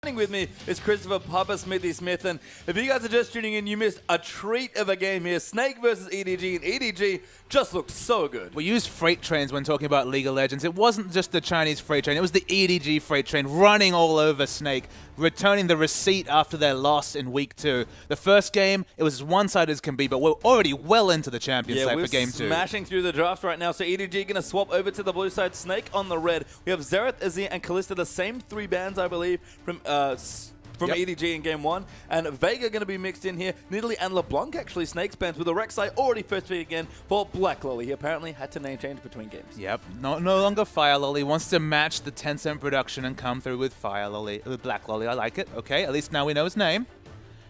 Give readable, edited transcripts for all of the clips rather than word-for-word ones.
With me is Christopher Papa Smithy Smith, and if you guys are just tuning in, you missed a treat of a game here. Snake versus EDG, and EDG just looked so good. We use freight trains when talking about League of Legends. It wasn't just the Chinese freight train, it was the EDG freight train running all over Snake, returning the receipt after their loss in week 2. The first game, it was as one-sided as can be, but we're already well into the champion slate for game 2. We're smashing through the draft right now, so EDG going to swap over to the blue side, Snake on the red. We have Xerath, Azir, and Kalista, the same 3 bands, I believe, from EDG in game 1, and Vega going to be mixed in here. Nidalee and LeBlanc actually Snake's bands with a Rek'Sai already first pick again for Black Lolly. He apparently had to name change between games. Yep, no longer Fire Lolly. Wants to match the Tencent production and come through with Fire Lolly, with Black Lolly. I like it. Okay, at least now we know his name.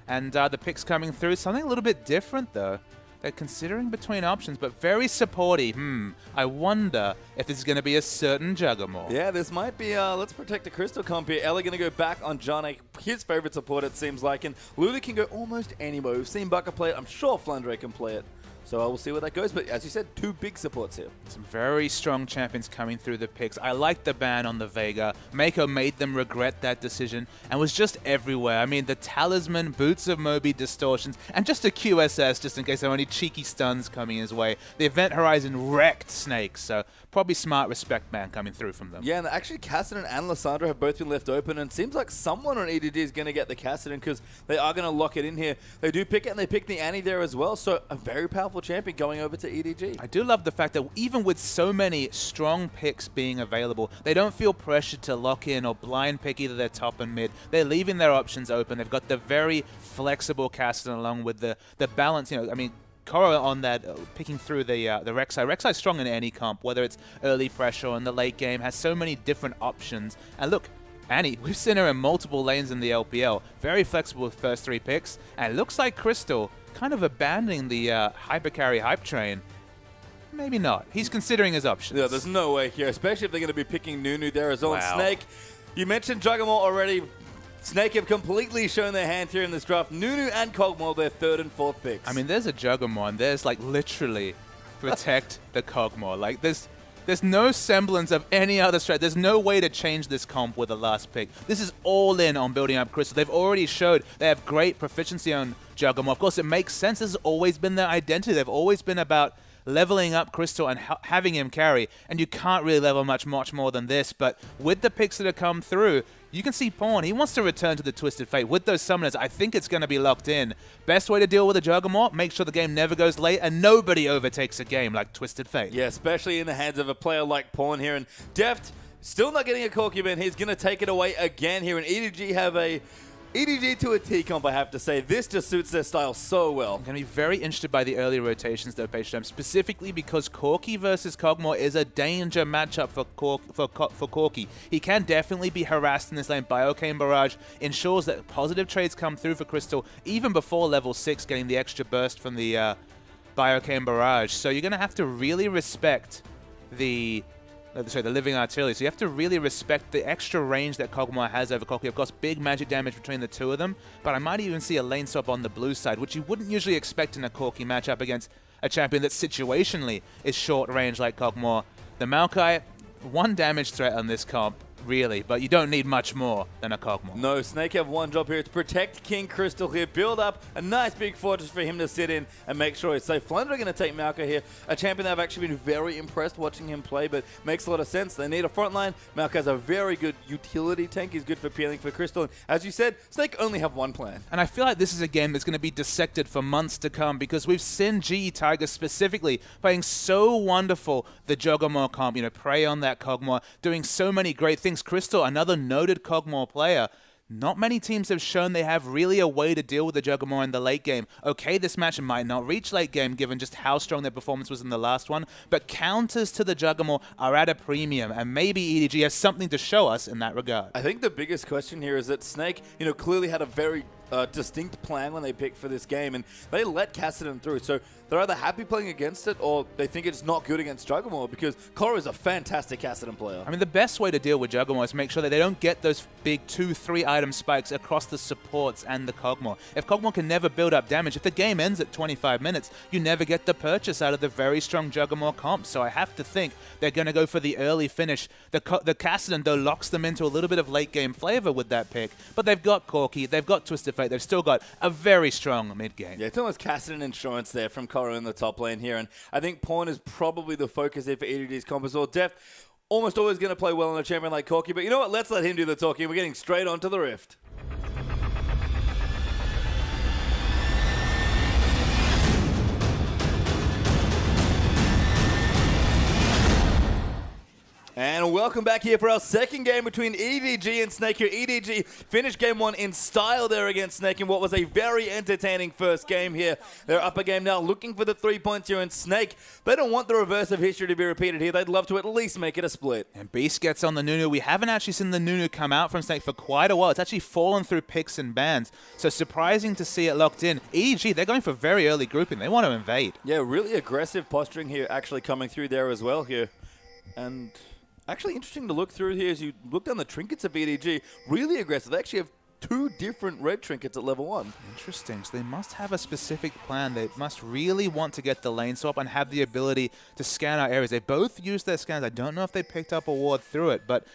And the picks coming through, something a little bit different though. They're considering between options, but very supporty. I wonder if this is going to be a certain Juggernaut. Yeah, this might be, let's protect the Crystal comp here. Ella going to go back on Jana, his favorite support it seems like, and Lulu can go almost anywhere. We've seen Bucker play it. I'm sure Flandre can play it. So we'll see where that goes. But as you said, 2 big supports here. Some very strong champions coming through the picks. I like the ban on the Vega. Mako made them regret that decision and was just everywhere. I mean, the Talisman, Boots of Moby, Distortions, and just a QSS just in case there are any cheeky stuns coming his way. The Event Horizon wrecked Snake, so probably smart respect ban coming through from them. Yeah, and actually Cassidy and Lissandra have both been left open, and it seems like someone on EDG is going to get the Cassidy because they are going to lock it in here. They do pick it, and they pick the Annie there as well, so a very powerful champion going over to EDG. I do love the fact that even with so many strong picks being available, they don't feel pressured to lock in or blind pick either their top and mid. They're leaving their options open. They've got the very flexible Cassidy along with the balance. You know, I mean, Korra on that, picking through the Rek'Sai. Rek'Sai's strong in any comp, whether it's early pressure or in the late game, has so many different options. And look, Annie, we've seen her in multiple lanes in the LPL. Very flexible with first 3 picks. And it looks like Crystal kind of abandoning the hypercarry hype train. Maybe not. He's considering his options. Yeah, there's no way here, especially if they're going to be picking Nunu there as well. Wow. Snake, you mentioned Juggernaut already. Snake have completely shown their hand here in this draft. Nunu and Kog'Maw, their 3rd and 4th picks. I mean, there's a Juggernaut, and there's like literally protect the Kog'Maw. Like there's no semblance of any other strat. There's no way to change this comp with the last pick. This is all in on building up Crystal. They've already showed they have great proficiency on Juggernaut. Of course, it makes sense. This has always been their identity. They've always been about leveling up Crystal and having him carry, and you can't really level much more than this. But with the picks that have come through, you can see Pawn, he wants to return to the Twisted Fate. With those summoners, I think it's going to be locked in. Best way to deal with a Juggernaut, make sure the game never goes late and nobody overtakes a game like Twisted Fate. Yeah, especially in the hands of a player like Pawn here. And Deft, still not getting a Corki ban. He's going to take it away again here. And EDG have a EDG to a T comp, I have to say. This just suits their style so well. I'm going to be very interested by the early rotations, though, Patient, specifically because Corki versus Kog'Maw is a danger matchup for Corki. He can definitely be harassed in this lane. Biocane Barrage ensures that positive trades come through for Crystal even before level 6, getting the extra burst from the Biocane Barrage. So you're going to have to really respect the Living Artillery. So you have to really respect the extra range that Kog'Maw has over Corki. Of course, big magic damage between the 2 of them, but I might even see a lane swap on the blue side, which you wouldn't usually expect in a Corki matchup against a champion that situationally is short range like Kog'Maw. The Maokai, 1 damage threat on this comp, really, but you don't need much more than a Kog'Maw. No, Snake have one job here. It's protect King Crystal here, build up a nice big fortress for him to sit in and make sure he's safe. Flandre are going to take Malka here, a champion that I've actually been very impressed watching him play, but makes a lot of sense. They need a front line. Malka has a very good utility tank. He's good for peeling for Crystal. And as you said, Snake only have 1 plan. And I feel like this is a game that's going to be dissected for months to come because we've seen GE Tiger specifically playing so wonderful the Juggernaut comp, you know, prey on that Kog'Maw, doing so many great things. Crystal, another noted Kog'Maw player. Not many teams have shown they have really a way to deal with the Juggernaut in the late game. Okay, this match might not reach late game given just how strong their performance was in the last one, but counters to the Juggernaut are at a premium, and maybe EDG has something to show us in that regard. I think the biggest question here is that Snake, you know, clearly had a very distinct plan when they picked for this game, and they let Kassadin through. So they're either happy playing against it, or they think it's not good against Juggernaut, because Koro is a fantastic Kassadin player. I mean, the best way to deal with Juggernaut is make sure that they don't get those big 2-3 item spikes across the supports and the Kog'Maw. If Kog'Maw can never build up damage, if the game ends at 25 minutes, you never get the purchase out of the very strong Juggernaut comp. So I have to think they're going to go for the early finish. The Kassadin, though, locks them into a little bit of late game flavor with that pick, but they've got Corki, they've got Twisted Fate, they've still got a very strong mid game. Yeah, it's almost Kassadin insurance there from Koro in the top lane here, and I think Pawn is probably the focus here for EDG's comp as well. Deft, almost always going to play well on a champion like Corki, but you know what? Let's let him do the talking. We're getting straight onto the Rift. And welcome back here for our second game between EDG and Snake here. EDG finished game one in style there against Snake in what was a very entertaining first game here. They're up a game now looking for the 3 points here, and Snake, they don't want the reverse of history to be repeated here. They'd love to at least make it a split. And Beast gets on the Nunu. We haven't actually seen the Nunu come out from Snake for quite a while. It's actually fallen through picks and bans. So surprising to see it locked in. EDG, they're going for very early grouping. They want to invade. Yeah, really aggressive posturing here actually coming through there as well here. And actually interesting to look through here as you look down the trinkets of EDG. Really aggressive. They actually have 2 different red trinkets at level 1. Interesting. So they must have a specific plan. They must really want to get the lane swap and have the ability to scan out areas. They both use their scans. I don't know if they picked up a ward through it, but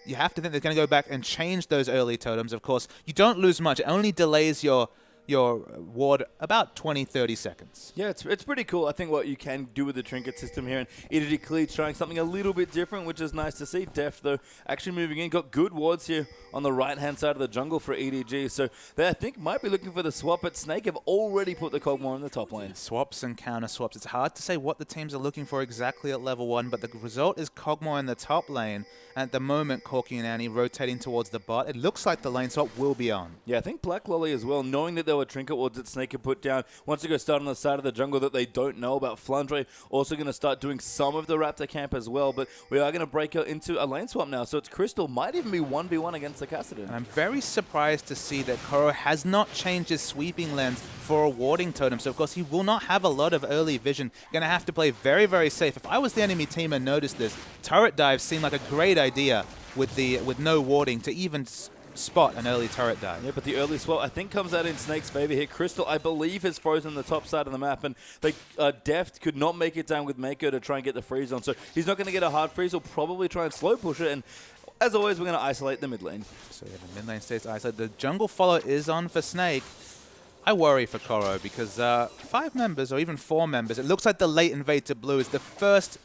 you have to think they're going to go back and change those early totems. Of course, you don't lose much. It only delays your ward about 20-30 seconds. Yeah, it's pretty cool. I think what you can do with the trinket system here, and EDG clearly trying something a little bit different, which is nice to see. Deft, though, actually moving in. Got good wards here on the right-hand side of the jungle for EDG, so they, I think, might be looking for the swap, but Snake have already put the Kog'Maw in the top lane. Swaps and counter swaps. It's hard to say what the teams are looking for exactly at level 1, but the result is Kog'Maw in the top lane. At the moment, Corki and Annie rotating towards the bot. It looks like the lane swap will be on. Yeah, I think Black Lolly as well, knowing that there were trinket wards that Snake had put down, wants to go start on the side of the jungle that they don't know about. Flandre also going to start doing some of the Raptor camp as well, but we are going to break out into a lane swap now, so it's Crystal. Might even be 1v1 against the Kassadin. And I'm very surprised to see that Koro has not changed his sweeping lens for a warding totem, so of course he will not have a lot of early vision. Going to have to play very, very safe. If I was the enemy team and noticed this, turret dive seemed like a great idea with no warding to even spot an early turret dive. Yeah, but the early swap, I think, comes out in Snake's favor here. Crystal, I believe, has frozen the top side of the map, and they, Deft could not make it down with Mako to try and get the freeze on, so he's not going to get a hard freeze. He'll probably try and slow push it, and as always, we're going to isolate the mid lane. So yeah, the mid lane stays isolated. The jungle follow is on for Snake. I worry for Koro because 5 members or even 4 members, it looks like the late invade to blue is the first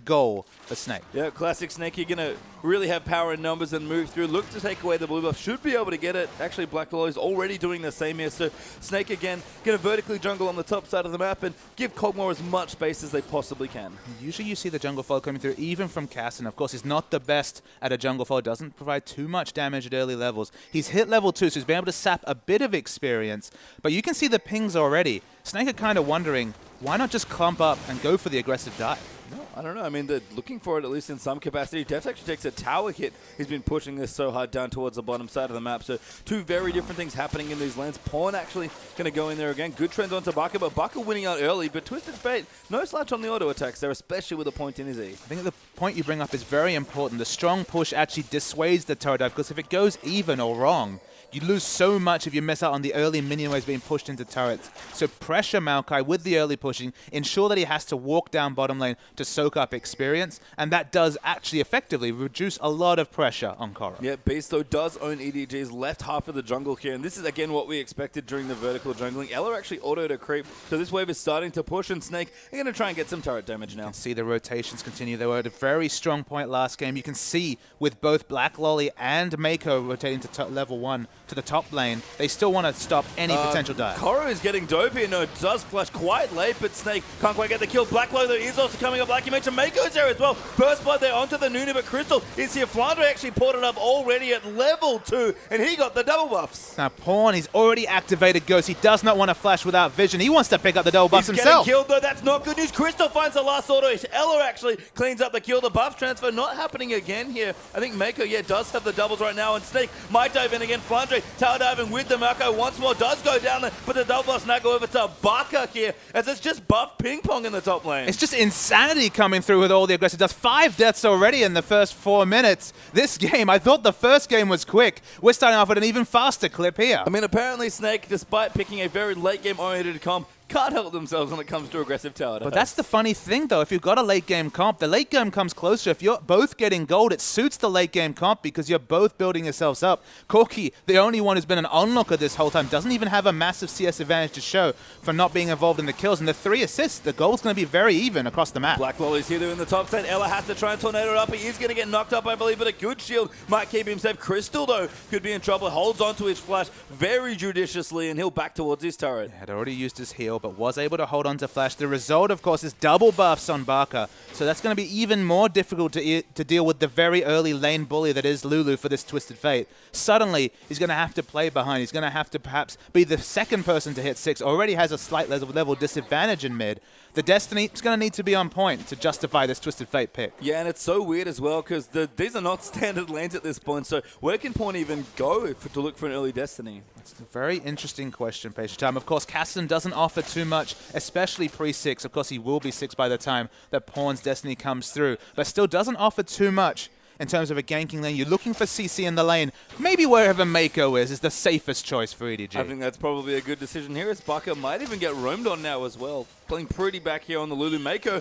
goal for Snake. Yeah, classic Snake. You're going to really have power in numbers and move through. Look to take away the blue buff. Should be able to get it. Actually, Black Lolly is already doing the same here. So Snake, again, going to vertically jungle on the top side of the map and give Kog'Maw as much space as they possibly can. Usually you see the jungle follow coming through, even from Kassadin. Of course, he's not the best at a jungle follow. Doesn't provide too much damage at early levels. He's hit level 2, so he's been able to sap a bit of experience. But you can see the pings already. Snake are kind of wondering, why not just clump up and go for the aggressive dive? No, I don't know. I mean, they're looking for it at least in some capacity. Deft actually takes a tower hit. He's been pushing this so hard down towards the bottom side of the map. So 2 very different things happening in these lanes. Pawn actually going to go in there again. Good trends onto Baka, but Baka winning out early. But Twisted Fate, no slouch on the auto attacks there, especially with a point in his E. I think the point you bring up is very important. The strong push actually dissuades the turret dive, because if it goes even or wrong, you lose so much if you miss out on the early minion waves being pushed into turrets. So pressure Maokai with the early pushing, ensure that he has to walk down bottom lane to soak up experience, and that does actually effectively reduce a lot of pressure on Koro. Yeah, Beast though does own EDG's left half of the jungle here, and this is again what we expected during the vertical jungling. Ella actually autoed a creep, so this wave is starting to push, and Snake are going to try and get some turret damage now. You can see the rotations continue. They were at a very strong point last game. You can see with both Black Lolly and Mako rotating to level 1 to the top lane, they still want to stop any potential dive. Koro is getting dope here. No, it does flash quite late, but Snake can't quite get the kill. Black Lolly is also coming up. Like you mentioned, Mako's there as well. First blood there onto the Nunu, but Crystal is here. Flandre actually ported up already at level 2, and he got the double buffs. Now Pawn, he's already activated Ghost. He does not want to flash without vision. He wants to pick up the double buffs himself. He's getting killed though. That's not good news. Crystal finds the last auto. Ella actually cleans up the kill. The buff transfer not happening again here. I think Mako, yeah, does have the doubles right now, and Snake might dive in again. Flandre Flandre tower diving with the Mako once more. Does go down there, but the double blast now go over to Baka here, as it's just buff ping pong in the top lane. It's just insanity coming through with all the aggressive deaths. 5 deaths already in the first 4 minutes. This game, I thought the first game was quick. We're starting off at an even faster clip here. I mean, apparently Snake, despite picking a very late game oriented comp, can't help themselves when it comes to aggressive tower. But that's the funny thing, though. If you've got a late game comp, the late game comes closer. If you're both getting gold, it suits the late game comp because you're both building yourselves up. Corki, the only one who's been an onlooker this whole time, doesn't even have a massive CS advantage to show for not being involved in the kills. And the 3 assists, the goal's going to be very even across the map. Black Lolly's here in the top side. Ella has to try and tornado it up. He is going to get knocked up, I believe, but a good shield might keep him safe. Crystal, though, could be in trouble. Holds onto his flash very judiciously, and he'll back towards his turret. Had already used his heal, but was able to hold on to flash. The result, of course, is double buffs on Baka. So that's going to be even more difficult to deal with the very early lane bully that is Lulu for this Twisted Fate. Suddenly, he's going to have to play behind. He's going to have to perhaps be the second person to hit 6. Already has a slight level disadvantage in mid. The Destiny is going to need to be on point to justify this Twisted Fate pick. Yeah, and it's so weird as well because these are not standard lanes at this point. So where can Pawn even go to look for an early Destiny? It's a very interesting question, Patient Time. Of course, Kasten doesn't offer too much, especially pre-6. Of course, he will be 6 by the time that Pawn's Destiny comes through, but still doesn't offer too much in terms of a ganking lane. You're looking for CC in the lane. Maybe wherever Mako is the safest choice for EDG. I think that's probably a good decision here, as Baka might even get roamed on now as well. Playing pretty back here on the Lulu. Mako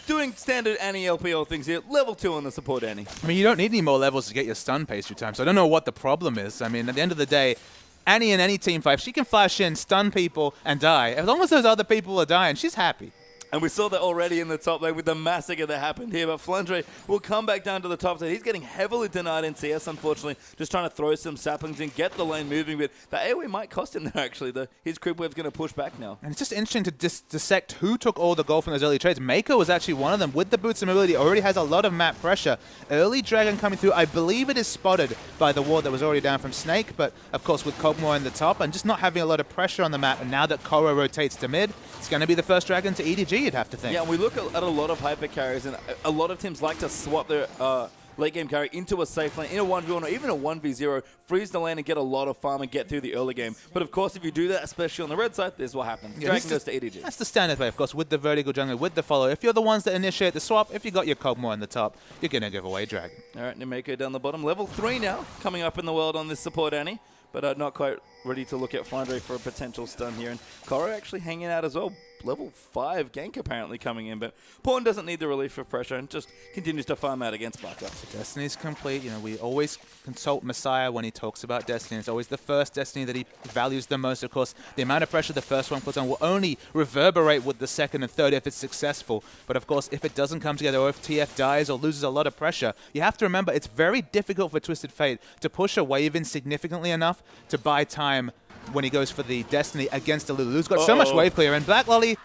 doing standard Annie LPL things here. Level 2 on the support Annie. I mean, you don't need any more levels to get your stun pastry time, so I don't know what the problem is. I mean, at the end of the day, Annie in any team fight, she can flash in, stun people, and die. As long as those other people are dying, she's happy. And we saw that already in the top lane with the massacre that happened here. But Flandre will come back down to the top side. He's getting heavily denied in CS, unfortunately. Just trying to throw some saplings and get the lane moving. But the AoE might cost him there, actually. His creep wave's going to push back now. And it's just interesting to dissect who took all the gold from those early trades. Mako was actually one of them. With the boots and mobility, already has a lot of map pressure. Early Dragon coming through. I believe it is spotted by the ward that was already down from Snake. But, of course, with Kog'Maw in the top and just not having a lot of pressure on the map. And now that Korra rotates to mid, it's going to be the first Dragon to EDG, you'd have to think. Yeah, we look at a lot of hyper carries, and a lot of teams like to swap their late game carry into a safe lane, in a 1v1 or even a 1v0, freeze the lane and get a lot of farm and get through the early game. But of course, if you do that, especially on the red side, this is what happens. Yeah, Dragon goes to EDG. That's the standard way, of course, with the vertical jungle, with the follow. If you're the ones that initiate the swap, if you got your Kog'Maw in the top, you're going to give away Dragon. All right, Nemeko down the bottom. Level 3 now, coming up in the world on this support Annie. But not quite ready to look at Flandre for a potential stun here. And Korra actually hanging out as well. Level 5 gank apparently coming in, but Pawn doesn't need the relief of pressure and just continues to farm out against Baka. Destiny's complete. You know, we always consult Messiah when he talks about Destiny. It's always the first Destiny that he values the most. Of course, the amount of pressure the first one puts on will only reverberate with the second and third if it's successful. But of course, if it doesn't come together or if TF dies or loses a lot of pressure, you have to remember it's very difficult for Twisted Fate to push a wave in significantly enough to buy time when he goes for the Destiny against a Lulu. Lulu's got so much wave clear, and Black Lolly,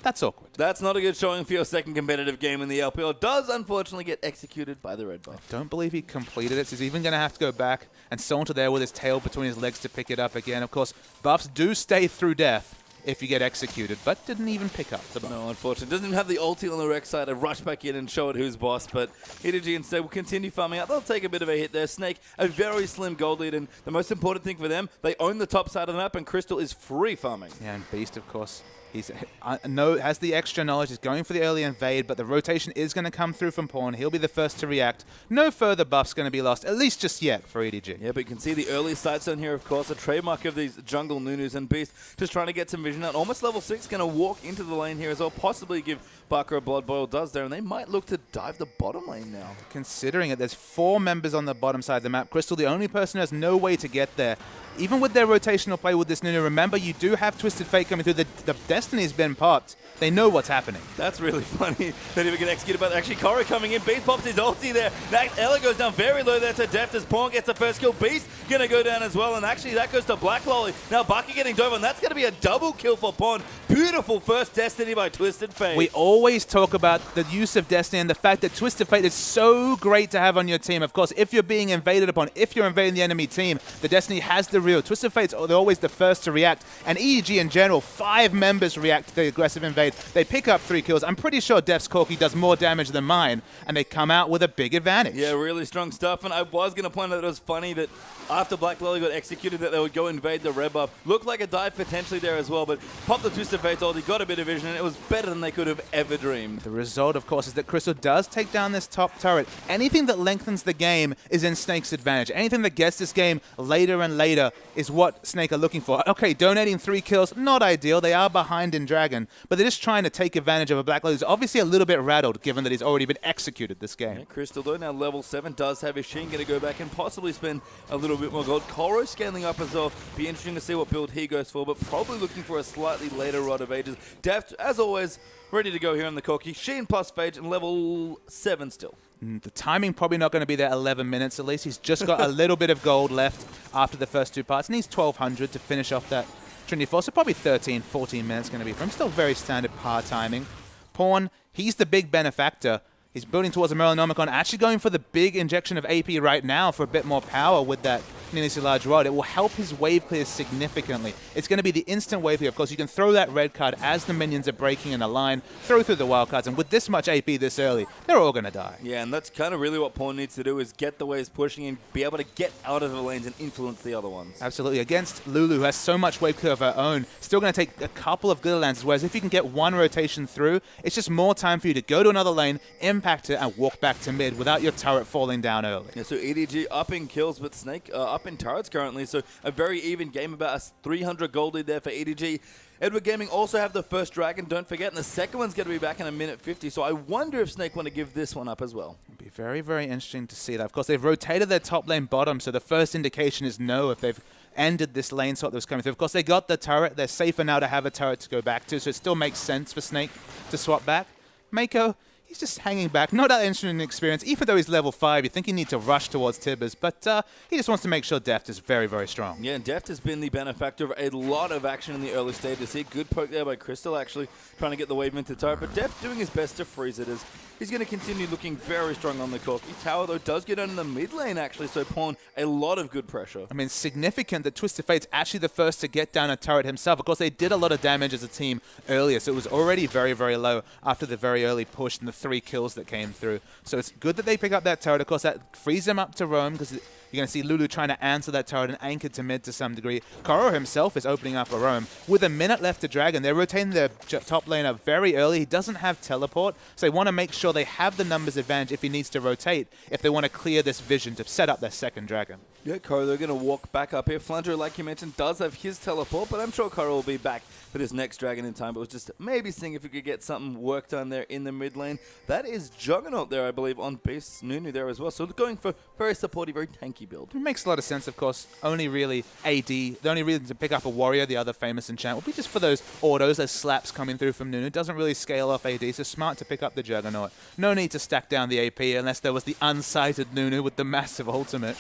that's awkward. That's not a good showing for your second competitive game in the LPL. Does unfortunately get executed by the red buff. I don't believe he completed it, so he's even going to have to go back and saunter there with his tail between his legs to pick it up again. Of course, buffs do stay through death if you get executed, but didn't even pick up the buff. No, unfortunately. Doesn't even have the ulti on the Rex side to rush back in and show it who's boss, but EDG instead will continue farming out. They'll take a bit of a hit there. Snake, a very slim gold lead, and the most important thing for them, they own the top side of the map, and Crystal is free farming. Yeah, and Beast, of course, has the extra knowledge. He's going for the early invade, but the rotation is going to come through from Pawn. He'll be the first to react. No further buffs going to be lost, at least just yet for EDG. Yeah, but you can see the early sights on here, of course, a trademark of these jungle Nunus and Beast, just trying to get some vision out. Almost level 6, going to walk into the lane here as well, possibly give Baka a blood boil. Does there, and they might look to dive the bottom lane now. Considering it, there's 4 members on the bottom side of the map. Crystal, the only person who has no way to get there. Even with their rotational play with this Nunu, remember, you do have Twisted Fate coming through. The Destiny's been popped. They know what's happening. That's really funny. They didn't even get executed, but actually Korra coming in. Beast pops his ulti there. That Ella goes down very low there to death as Pawn gets the first kill. Beast going to go down as well, and actually that goes to Black Lolly. Now Baka getting dove, and that's going to be a double kill for Pawn. Beautiful first Destiny by Twisted Fate. We always talk about the use of Destiny and the fact that Twisted Fate is so great to have on your team. Of course, if you're being invaded upon, if you're invading the enemy team, the Destiny has the real. Twisted Fates, they're always the first to react. And EDG in general, 5 members react to the aggressive invade. They pick up 3 kills. I'm pretty sure Def's Corki does more damage than mine, and they come out with a big advantage. Yeah, really strong stuff. And I was going to point out that it was funny that after Black Lily got executed, that they would go invade the red buff. Looked like a dive potentially there as well, but popped the Twisted Fates ult. He got a bit of vision, and it was better than they could have ever dreamed. The result, of course, is that Crystal does take down this top turret. Anything that lengthens the game is in Snake's advantage. Anything that gets this game later and later is what Snake are looking for. Okay, donating 3 kills, not ideal. They are behind in Dragon, but they're just trying to take advantage of a Black Lily who's obviously a little bit rattled, given that he's already been executed this game. Yeah, Crystal, though, now level 7, does have his Sheen, going to go back and possibly spend a little bit more gold. Koro scaling up as well. Be interesting to see what build he goes for, but probably looking for a slightly later Rod of Ages. Deft, as always, ready to go here on the Corki. Sheen plus Phage and level 7 still. The timing probably not going to be there 11 minutes at least. He's just got a little bit of gold left after the first 2 parts. Needs 1200 to finish off that Trinity Force. So probably 13, 14 minutes going to be for him. Still very standard par timing. Pawn, he's the big benefactor. He's building towards a Merlinomicon, actually going for the big injection of AP right now for a bit more power with that nearly large rod. It will help his wave clear significantly. It's going to be the instant wave clear. Of course, you can throw that red card as the minions are breaking in a line, throw through the wild cards, and with this much AP this early, they're all going to die. Yeah, and that's kind of really what Pawn needs to do, is get the waves pushing and be able to get out of the lanes and influence the other ones. Absolutely. Against Lulu, who has so much wave clear of her own, still going to take a couple of glitter lances, whereas if you can get 1 rotation through, it's just more time for you to go to another lane, impact it, and walk back to mid without your turret falling down early. Yeah, so EDG up in kills, but Snake up in turrets currently, so a very even game, about a 300 gold lead there for EDG. Edward Gaming also have the first dragon, don't forget, and the second one's going to be back in a minute 50, so I wonder if Snake want to give this one up as well. It'll be very, very interesting to see that. Of course, they've rotated their top lane bottom, so the first indication is no if they've ended this lane swap that was coming through. Of course, they got the turret. They're safer now to have a turret to go back to, so it still makes sense for Snake to swap back. Mako, he's just hanging back. Not that interesting in experience. Even though he's level 5, you think he needs to rush towards Tibbers, but he just wants to make sure Deft is very, very strong. Yeah, and Deft has been the benefactor of a lot of action in the early stages. See, good poke there by Crystal, actually, trying to get the wave into turret, but Deft doing his best to freeze it as he's going to continue looking very strong on the Corki. Tower, though, does get under the mid lane, actually, so Pawn, a lot of good pressure. I mean, significant that Twisted Fate's actually the first to get down a turret himself. Of course, they did a lot of damage as a team earlier, so it was already very, very low after the very early push and the 3 kills that came through. So it's good that they pick up that turret. Of course, that frees them up to roam because you're going to see Lulu trying to answer that turret and anchor to mid to some degree. Koro himself is opening up a roam. With a minute left to Dragon, they're rotating their top laner very early. He doesn't have teleport, so they want to make sure they have the numbers advantage if he needs to rotate, if they want to clear this vision to set up their second Dragon. Yeah, Koro, they're going to walk back up here. Flandre, like you mentioned, does have his teleport, but I'm sure Koro will be back for this next Dragon in time. But it was just maybe seeing if we could get something work done there in the mid lane. That is Juggernaut there, I believe, on base. Nunu there as well. So going for very supportive, very tanky build. It makes a lot of sense, of course. Only really AD. The only reason to pick up a warrior, the other famous enchant, will be just for those autos, those slaps coming through from Nunu. Doesn't really scale off AD, so smart to pick up the Juggernaut. No need to stack down the AP unless there was the unsighted Nunu with the massive ultimate.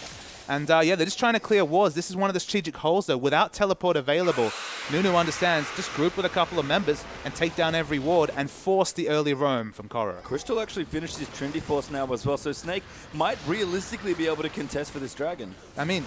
And yeah, they're just trying to clear wards. This is one of the strategic holes, though. Without teleport available, Nunu understands, just group with a couple of members and take down every ward and force the early roam from Koro. Crystal actually finished his Trinity Force now as well, so Snake might realistically be able to contest for this Dragon. I mean,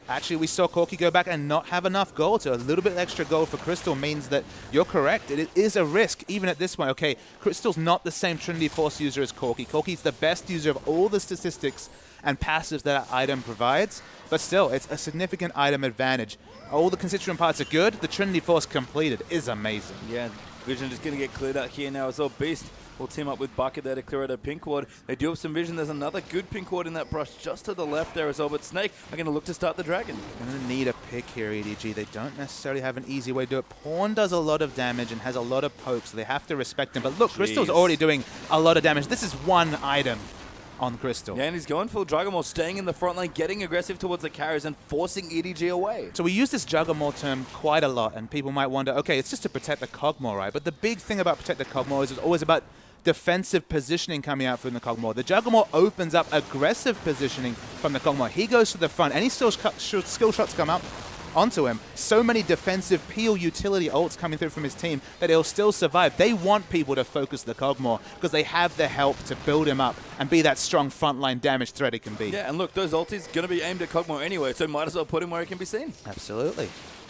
actually, we saw Corki go back and not have enough gold, so a little bit extra gold for Crystal means that you're correct. It is a risk, even at this point. Okay, Crystal's not the same Trinity Force user as Corki. Corki's the best user of all the statistics and passives that item provides, but still, it's a significant item advantage. All the constituent parts are good. The Trinity Force completed is amazing. Yeah, Vision just going to get cleared out here now as well. Beast will team up with Bucket there to clear out a pink ward. They do have some vision. There's another good pink ward in that brush just to the left there as well, but Snake are going to look to start the Dragon. Going to need a pick here, EDG. They don't necessarily have an easy way to do it. Pawn does a lot of damage and has a lot of pokes, so they have to respect him. But look, Crystal's already doing a lot of damage. This is one item on Crystal. Yeah, and he's going full Juggernaut, staying in the front line, getting aggressive towards the carriers and forcing EDG away. So we use this Juggernaut term quite a lot, and people might wonder, okay, it's just to protect the Cogmore, right? But the big thing about protect the Cogmore is it's always about defensive positioning coming out from the Cogmore. The Juggernaut opens up aggressive positioning from the Cogmore. He goes to the front. Any skill shots come up onto him. So many defensive peel utility ults coming through from his team that he'll still survive. They want people to focus the Kog'Maw because they have the help to build him up and be that strong frontline damage threat it can be. Yeah, and look, those ultis going to be aimed at Kog'Maw anyway, so might as well put him where he can be seen. Absolutely.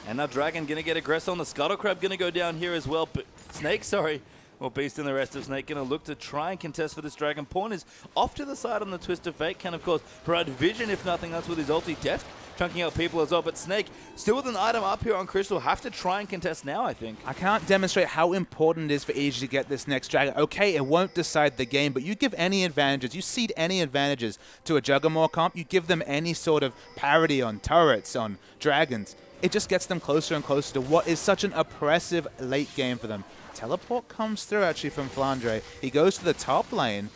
And now Dragon going to get aggressive on the Scuttle Crab, going to go down here as well. But Snake, sorry. Well, Beast and the rest of Snake going to look to try and contest for this Dragon. Pawn is off to the side on the Twist of Fate. Can, of course, provide vision, if nothing else, with his ulti. Deft chunking out people as well. But Snake, still with an item up here on Crystal, have to try and contest now, I think. I can't demonstrate how important it is for EDG to get this next Dragon. Okay, it won't decide the game, but you give any advantages, you cede any advantages to a Juggernaut comp, you give them any sort of parity on turrets, on Dragons. It just gets them closer and closer to what is such an oppressive late game for them. Teleport comes through actually from Flandre. He goes to the top lane.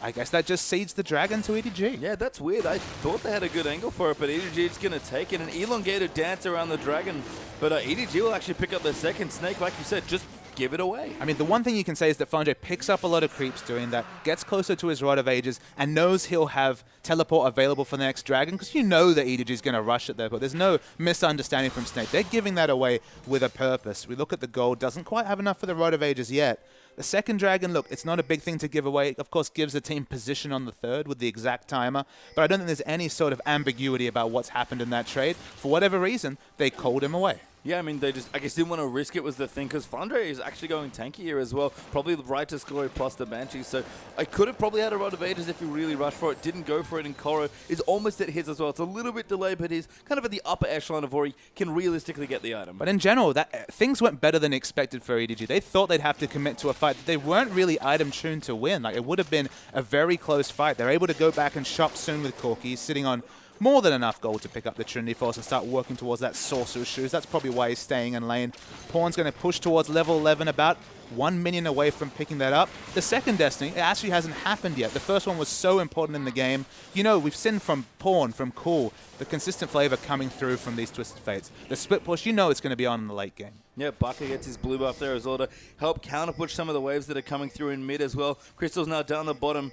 I guess that just cedes the Dragon to EDG. Yeah, that's weird. I thought they had a good angle for it, but EDG is going to take it. An elongated dance around the Dragon. But EDG will actually pick up the second. Snake, like you said, just give it away. I mean, the one thing you can say is that Flandre picks up a lot of creeps doing that, gets closer to his Rod of Ages, and knows he'll have teleport available for the next Dragon, because you know that EDG is going to rush it there, but there's no misunderstanding from Snake. They're giving that away with a purpose. We look at the gold, doesn't quite have enough for the Rod of Ages yet. The second Dragon, look, it's not a big thing to give away. It, of course, gives the team position on the third with the exact timer, but I don't think there's any sort of ambiguity about what's happened in that trade. For whatever reason, they called him away. Yeah, I mean, they just, I guess, didn't want to risk it was the thing, because Flandre is actually going tanky here as well. Probably the right to Glory plus the Banshee, so I could have probably had a Rod of Ages if he really rushed for it. Didn't go for it, and Koro is almost at his as well. It's a little bit delayed, but he's kind of at the upper echelon of where he can realistically get the item. But in general, things went better than expected for EDG. They thought they'd have to commit to a fight that they weren't really item-tuned to win. Like, it would have been a very close fight. They're able to go back and shop soon with Corki, sitting on more than enough gold to pick up the Trinity Force and start working towards that Sorcerer's Shoes. That's probably why he's staying in lane. Pawn's going to push towards level 11, about 1 minion away from picking that up. The second Destiny, it actually hasn't happened yet. The first one was so important in the game. You know, we've seen from Pawn, from Cool, the consistent flavor coming through from these Twisted Fates. The split push, you know it's going to be on in the late game. Yeah, Bucker gets his blue buff there as well to help counter-push some of the waves that are coming through in mid as well. Crystal's now down the bottom,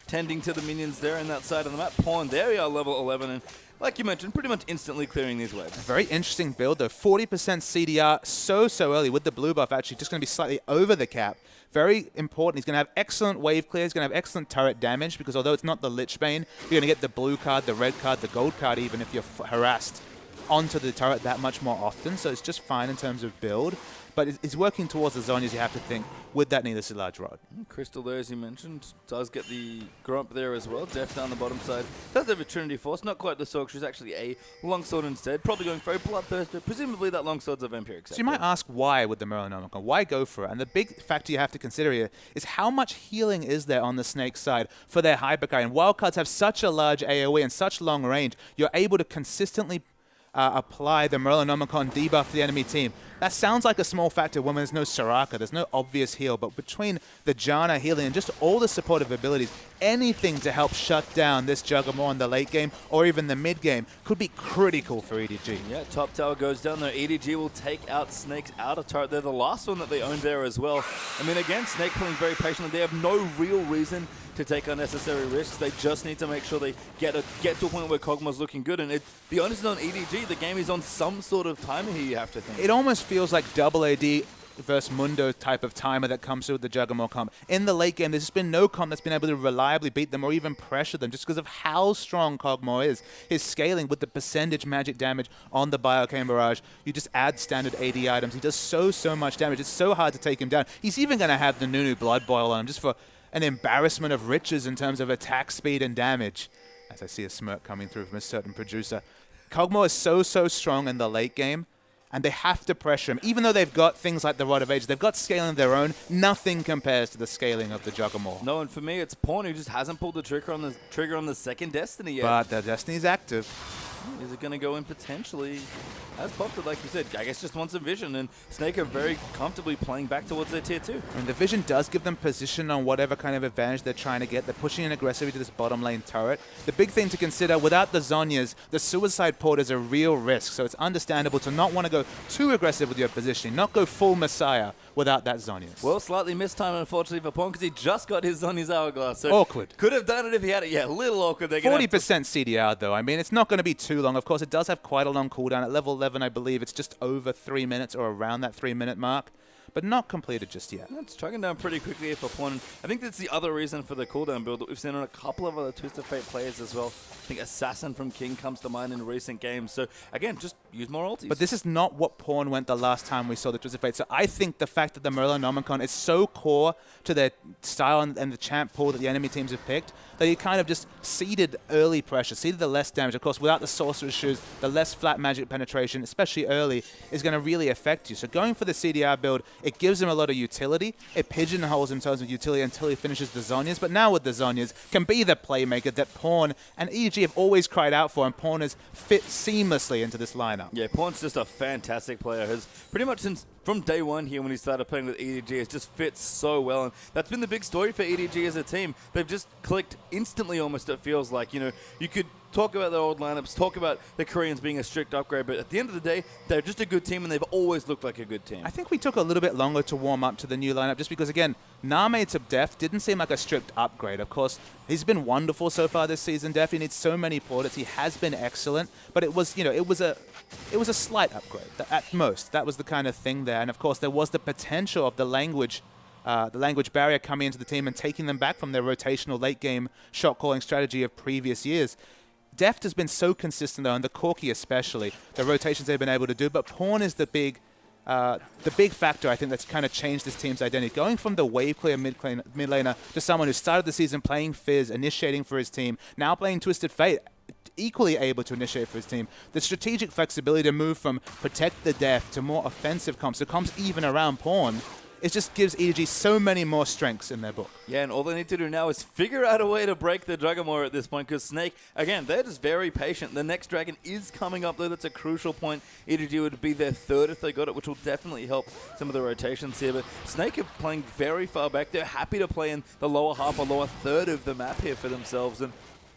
tending to the minions there in that side of the map. Pawn, there we are, level 11, and like you mentioned, pretty much instantly clearing these waves. Very interesting build, though. 40% CDR so early with the blue buff, actually just going to be slightly over the cap. Very important. He's going to have excellent wave clear. He's going to have excellent turret damage, because although it's not the Lich Bane, you're going to get the blue card, the red card, the gold card, even if you're harassed onto the turret that much more often. So it's just fine in terms of build. But it's working towards the Zhonya's, you have to think, with that needless large rod. Crystal there, as you mentioned, does get the Grump there as well. Deft down the bottom side. Does have a Trinity Force, not quite the Sork. She's actually a Longsword instead. Probably going for a Bloodthirster. Presumably that Longsword's a Vampiric. So you might ask why with the Merlinomicon? Why go for it? And the big factor you have to consider here is how much healing is there on the Snake side for their Hypercarry. And wildcards have such a large AoE and such long range, you're able to consistently apply the Merlinomicon debuff to the enemy team. That sounds like a small factor when there's no Soraka, there's no obvious heal, but between the Janna healing and just all the supportive abilities, anything to help shut down this Juggernaut in the late game or even the mid game could be critical for EDG. Yeah, top tower goes down there. EDG will take out Snake's outer turret. They're the last one that they own there as well. I mean, again, Snake playing very patiently. They have no real reason to take unnecessary risks. They just need to make sure they get to a point where Kog'Maw's looking good. And the onus is on EDG. The game is on some sort of timer here, you have to think. It almost feels like double AD versus Mundo type of timer that comes through with the Juggernaut comp. In the late game, there's just been no comp that's been able to reliably beat them or even pressure them just because of how strong Kog'Maw is. His scaling with the percentage magic damage on the Bioarcane Barrage. You just add standard AD items. He does so much damage. It's so hard to take him down. He's even going to have the Nunu Blood Boil on him just for an embarrassment of riches in terms of attack speed and damage. As I see a smirk coming through from a certain producer. Kog'Maw is so strong in the late game, and they have to pressure him. Even though they've got things like the Rod of Age, they've got scaling of their own, nothing compares to the scaling of the Juggernaut. No, and for me, it's Pawn who just hasn't pulled the trigger on the second Destiny yet. But the Destiny's active. Is it going to go in potentially? Has popped it, like you said. I guess just wants a vision, and Snake are very comfortably playing back towards their tier 2. And the vision does give them position on whatever kind of advantage they're trying to get. They're pushing in aggressively to this bottom lane turret. The big thing to consider, without the Zhonyas, the Suicide Port is a real risk, so it's understandable to not want to go too aggressive with your positioning, not go full Messiah without that Zhonyas. Well, slightly mistimed, unfortunately, for Pawn, because he just got his Zhonya's Hourglass. So awkward. Could have done it if he had it. Yeah, a little awkward. 40% CDR, though. I mean, it's not going to be too too long. Of course, it does have quite a long cooldown. At level 11, I believe it's just over 3 minutes or around that 3-minute mark, but not completed just yet. It's chugging down pretty quickly for Pawn. I think that's the other reason for the cooldown build that we've seen on a couple of other Twisted Fate players as well. I think Assassin from King comes to mind in recent games. So again, just use more ultis. But this is not what Pawn went the last time we saw the Twisted Fate. So I think the fact that the Merlinomicon is so core to their style and the champ pool that the enemy teams have picked, that you kind of just seeded early pressure, seeded the less damage. Of course, without the Sorcerer's Shoes, the less flat magic penetration, especially early, is going to really affect you. So going for the CDR build, it gives him a lot of utility. It pigeonholes him in terms of utility until he finishes the Zhonya's. But now with the Zhonya's, can be the playmaker that Pawn and EDG have always cried out for, and Pawn has fit seamlessly into this lineup. Yeah, Pawn's just a fantastic player. Has pretty much since from day one here when he started playing with EDG, it just fits so well. And that's been the big story for EDG as a team. They've just clicked instantly almost, it feels like. You know, you could talk about their old lineups, talk about the Koreans being a strict upgrade, but at the end of the day, they're just a good team and they've always looked like a good team. I think we took a little bit longer to warm up to the new lineup just because, again, Name to Def didn't seem like a strict upgrade. Of course, he's been wonderful so far this season. Def, he needs so many plaudits. He has been excellent, but it was, you know, it was a slight upgrade at most. That was the kind of thing there. And of course, there was the potential of the language barrier coming into the team and taking them back from their rotational late game shot calling strategy of previous years. Deft has been so consistent though, and the Corki especially, the rotations they've been able to do, but Pawn is the big factor, I think, that's kind of changed this team's identity. Going from the wave clear mid laner to someone who started the season playing Fizz, initiating for his team, now playing Twisted Fate, equally able to initiate for his team. The strategic flexibility to move from protect the Def to more offensive comps, so comps even around Pawn, it just gives EDG so many more strengths in their book. Yeah, and all they need to do now is figure out a way to break the Dragamore at this point, because Snake, again, they're just very patient. The next dragon is coming up, though. That's a crucial point. EDG would be their third if they got it, which will definitely help some of the rotations here. But Snake are playing very far back. They're happy to play in the lower half or lower third of the map here for themselves, and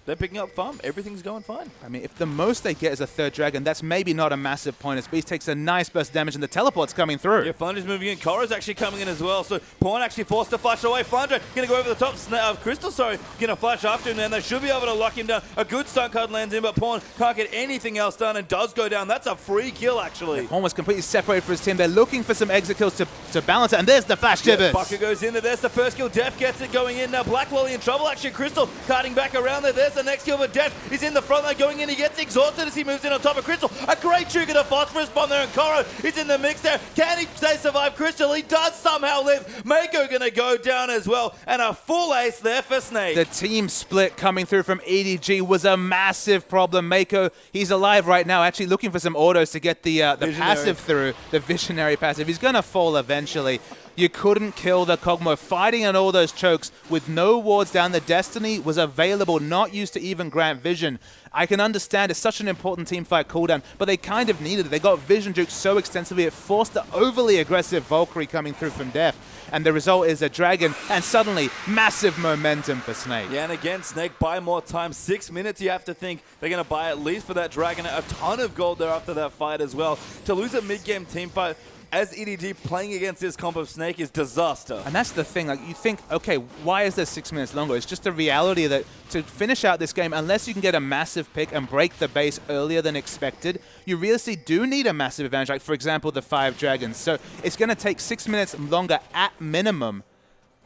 they're picking up farm. Everything's going fine. I mean, if the most they get is a third dragon, that's maybe not a massive point. As Beast takes a nice burst of damage and the teleport's coming through. Yeah, Flandra's moving in. Korra's actually coming in as well. So Pawn actually forced to flash away. Flandra going to go over the top. Crystal, going to flash after him, and they should be able to lock him down. A good stun card lands in, but Pawn can't get anything else done and does go down. That's a free kill, actually. Yeah, Pawn was completely separated for his team. They're looking for some exit kills to balance it, and there's the flash Gibbons. Bucker goes in there. There's the first kill. Def gets it going in. Now Black Lolly in trouble. Actually, Crystal carting back around there. There's the next kill, but Def is in the front line going in. He gets exhausted as he moves in on top of Crystal. A great trigger to Phosphorus bomb there, and Korra is in the mix there. Can he survive Crystal? He does somehow live. Mako going to go down as well, and a full ace there for Snake. The team split coming through from EDG was a massive problem. Mako, he's alive right now, actually looking for some autos to get the passive through, the visionary passive. He's going to fall eventually. You couldn't kill the Kog'Maw. Fighting on all those chokes with no wards down. The Destiny was available, not used to even grant vision. I can understand it's such an important team fight cooldown, but they kind of needed it. They got vision juked so extensively it forced the overly aggressive Valkyrie coming through from Def. And the result is a dragon, and suddenly massive momentum for Snake. Yeah, and again, Snake buy more time. 6 minutes, you have to think they're going to buy at least for that dragon. A ton of gold there after that fight as well. To lose a mid-game team fight as EDG playing against this comp of Snake is disaster. And that's the thing, like you think, okay, why is there 6 minutes longer? It's just the reality that to finish out this game, unless you can get a massive pick and break the base earlier than expected, you realistically do need a massive advantage, like for example, the 5 dragons. So it's going to take 6 minutes longer at minimum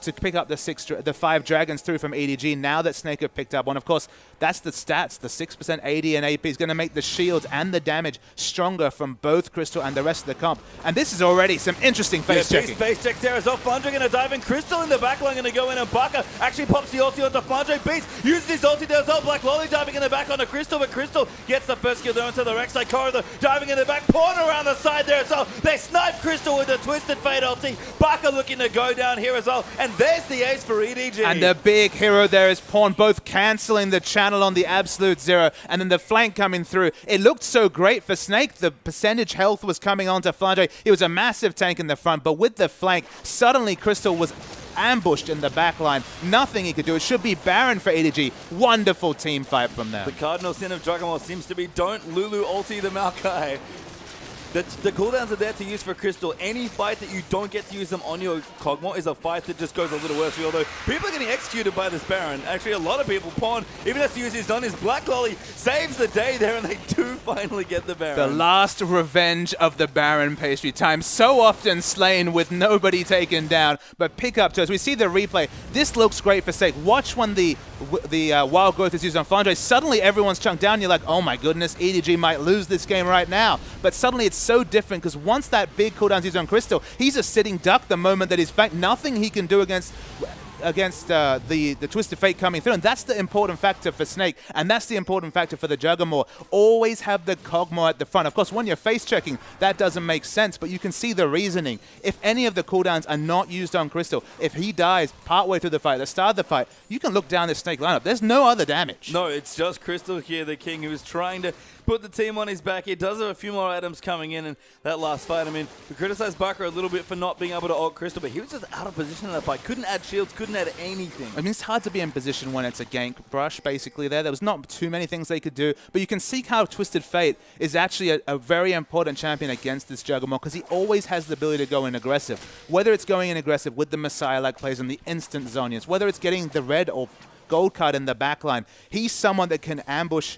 to pick up the 5 dragons through from EDG now that Snake have picked up one. Of course, that's the stats. The 6% AD and AP is going to make the shields and the damage stronger from both Crystal and the rest of the comp. And this is already some interesting face checking. Face checks there as well. Flandre going to dive in. Crystal in the backline going to go in, and Bucker actually pops the ulti onto Flandre. Beast uses his ulti there as well. Black Lolly diving in the back onto Crystal, but Crystal gets the first kill there into the Rek'Sai. Korra diving in the back. Pawn around the side there as well. They snipe Crystal with the Twisted Fate ulti. Bucker looking to go down here as well. And there's the ace for EDG. And the big hero there is Pawn, both cancelling the channel on the absolute zero, and then the flank coming through. It looked so great for Snake. The percentage health was coming onto Flandre. He was a massive tank in the front, but with the flank, suddenly Crystal was ambushed in the back line. Nothing he could do. It should be Baron for EDG. Wonderful team fight from there. The cardinal sin of Dragamore seems to be don't Lulu ulti the Maokai. The cooldowns are there to use for Crystal. Any fight that you don't get to use them on your Kog'Maw is a fight that just goes a little worse. Although people are getting executed by this Baron. Actually, a lot of people. Pawn even has to use his on his Black Lolly, saves the day there, and they do finally get the Baron. The last revenge of the Baron pastry time. So often slain with nobody taken down, but pick up to us. We see the replay. This looks great for Snake. Watch when the Wild Growth is used on Flandre. Suddenly everyone's chunked down. You're like, oh my goodness, EDG might lose this game right now. But suddenly it's so different because once that big cooldown's used on Crystal, he's a sitting duck the moment that he's back. Nothing he can do against the Twisted Fate coming through, and that's the important factor for Snake, and that's the important factor for the Juggernaut. Always have the Kog'Maw at the front. Of course, when you're face checking, that doesn't make sense, but you can see the reasoning. If any of the cooldowns are not used on Crystal, if he dies partway through the fight, the start of the fight, you can look down this Snake lineup. There's no other damage. No, it's just Crystal here, the king, who is trying to put the team on his back. He does have a few more items coming in that last fight. I mean, we criticized Barker a little bit for not being able to ult Crystal, but he was just out of position in that fight. Couldn't add shields, couldn't add anything. I mean, it's hard to be in position when it's a gank brush, basically, there. There was not too many things they could do, but you can see how Twisted Fate is actually a very important champion against this Juggernaut because he always has the ability to go in aggressive. Whether it's going in aggressive with the Messiah-like plays and the instant Zhonya's, whether it's getting the red or gold card in the backline, he's someone that can ambush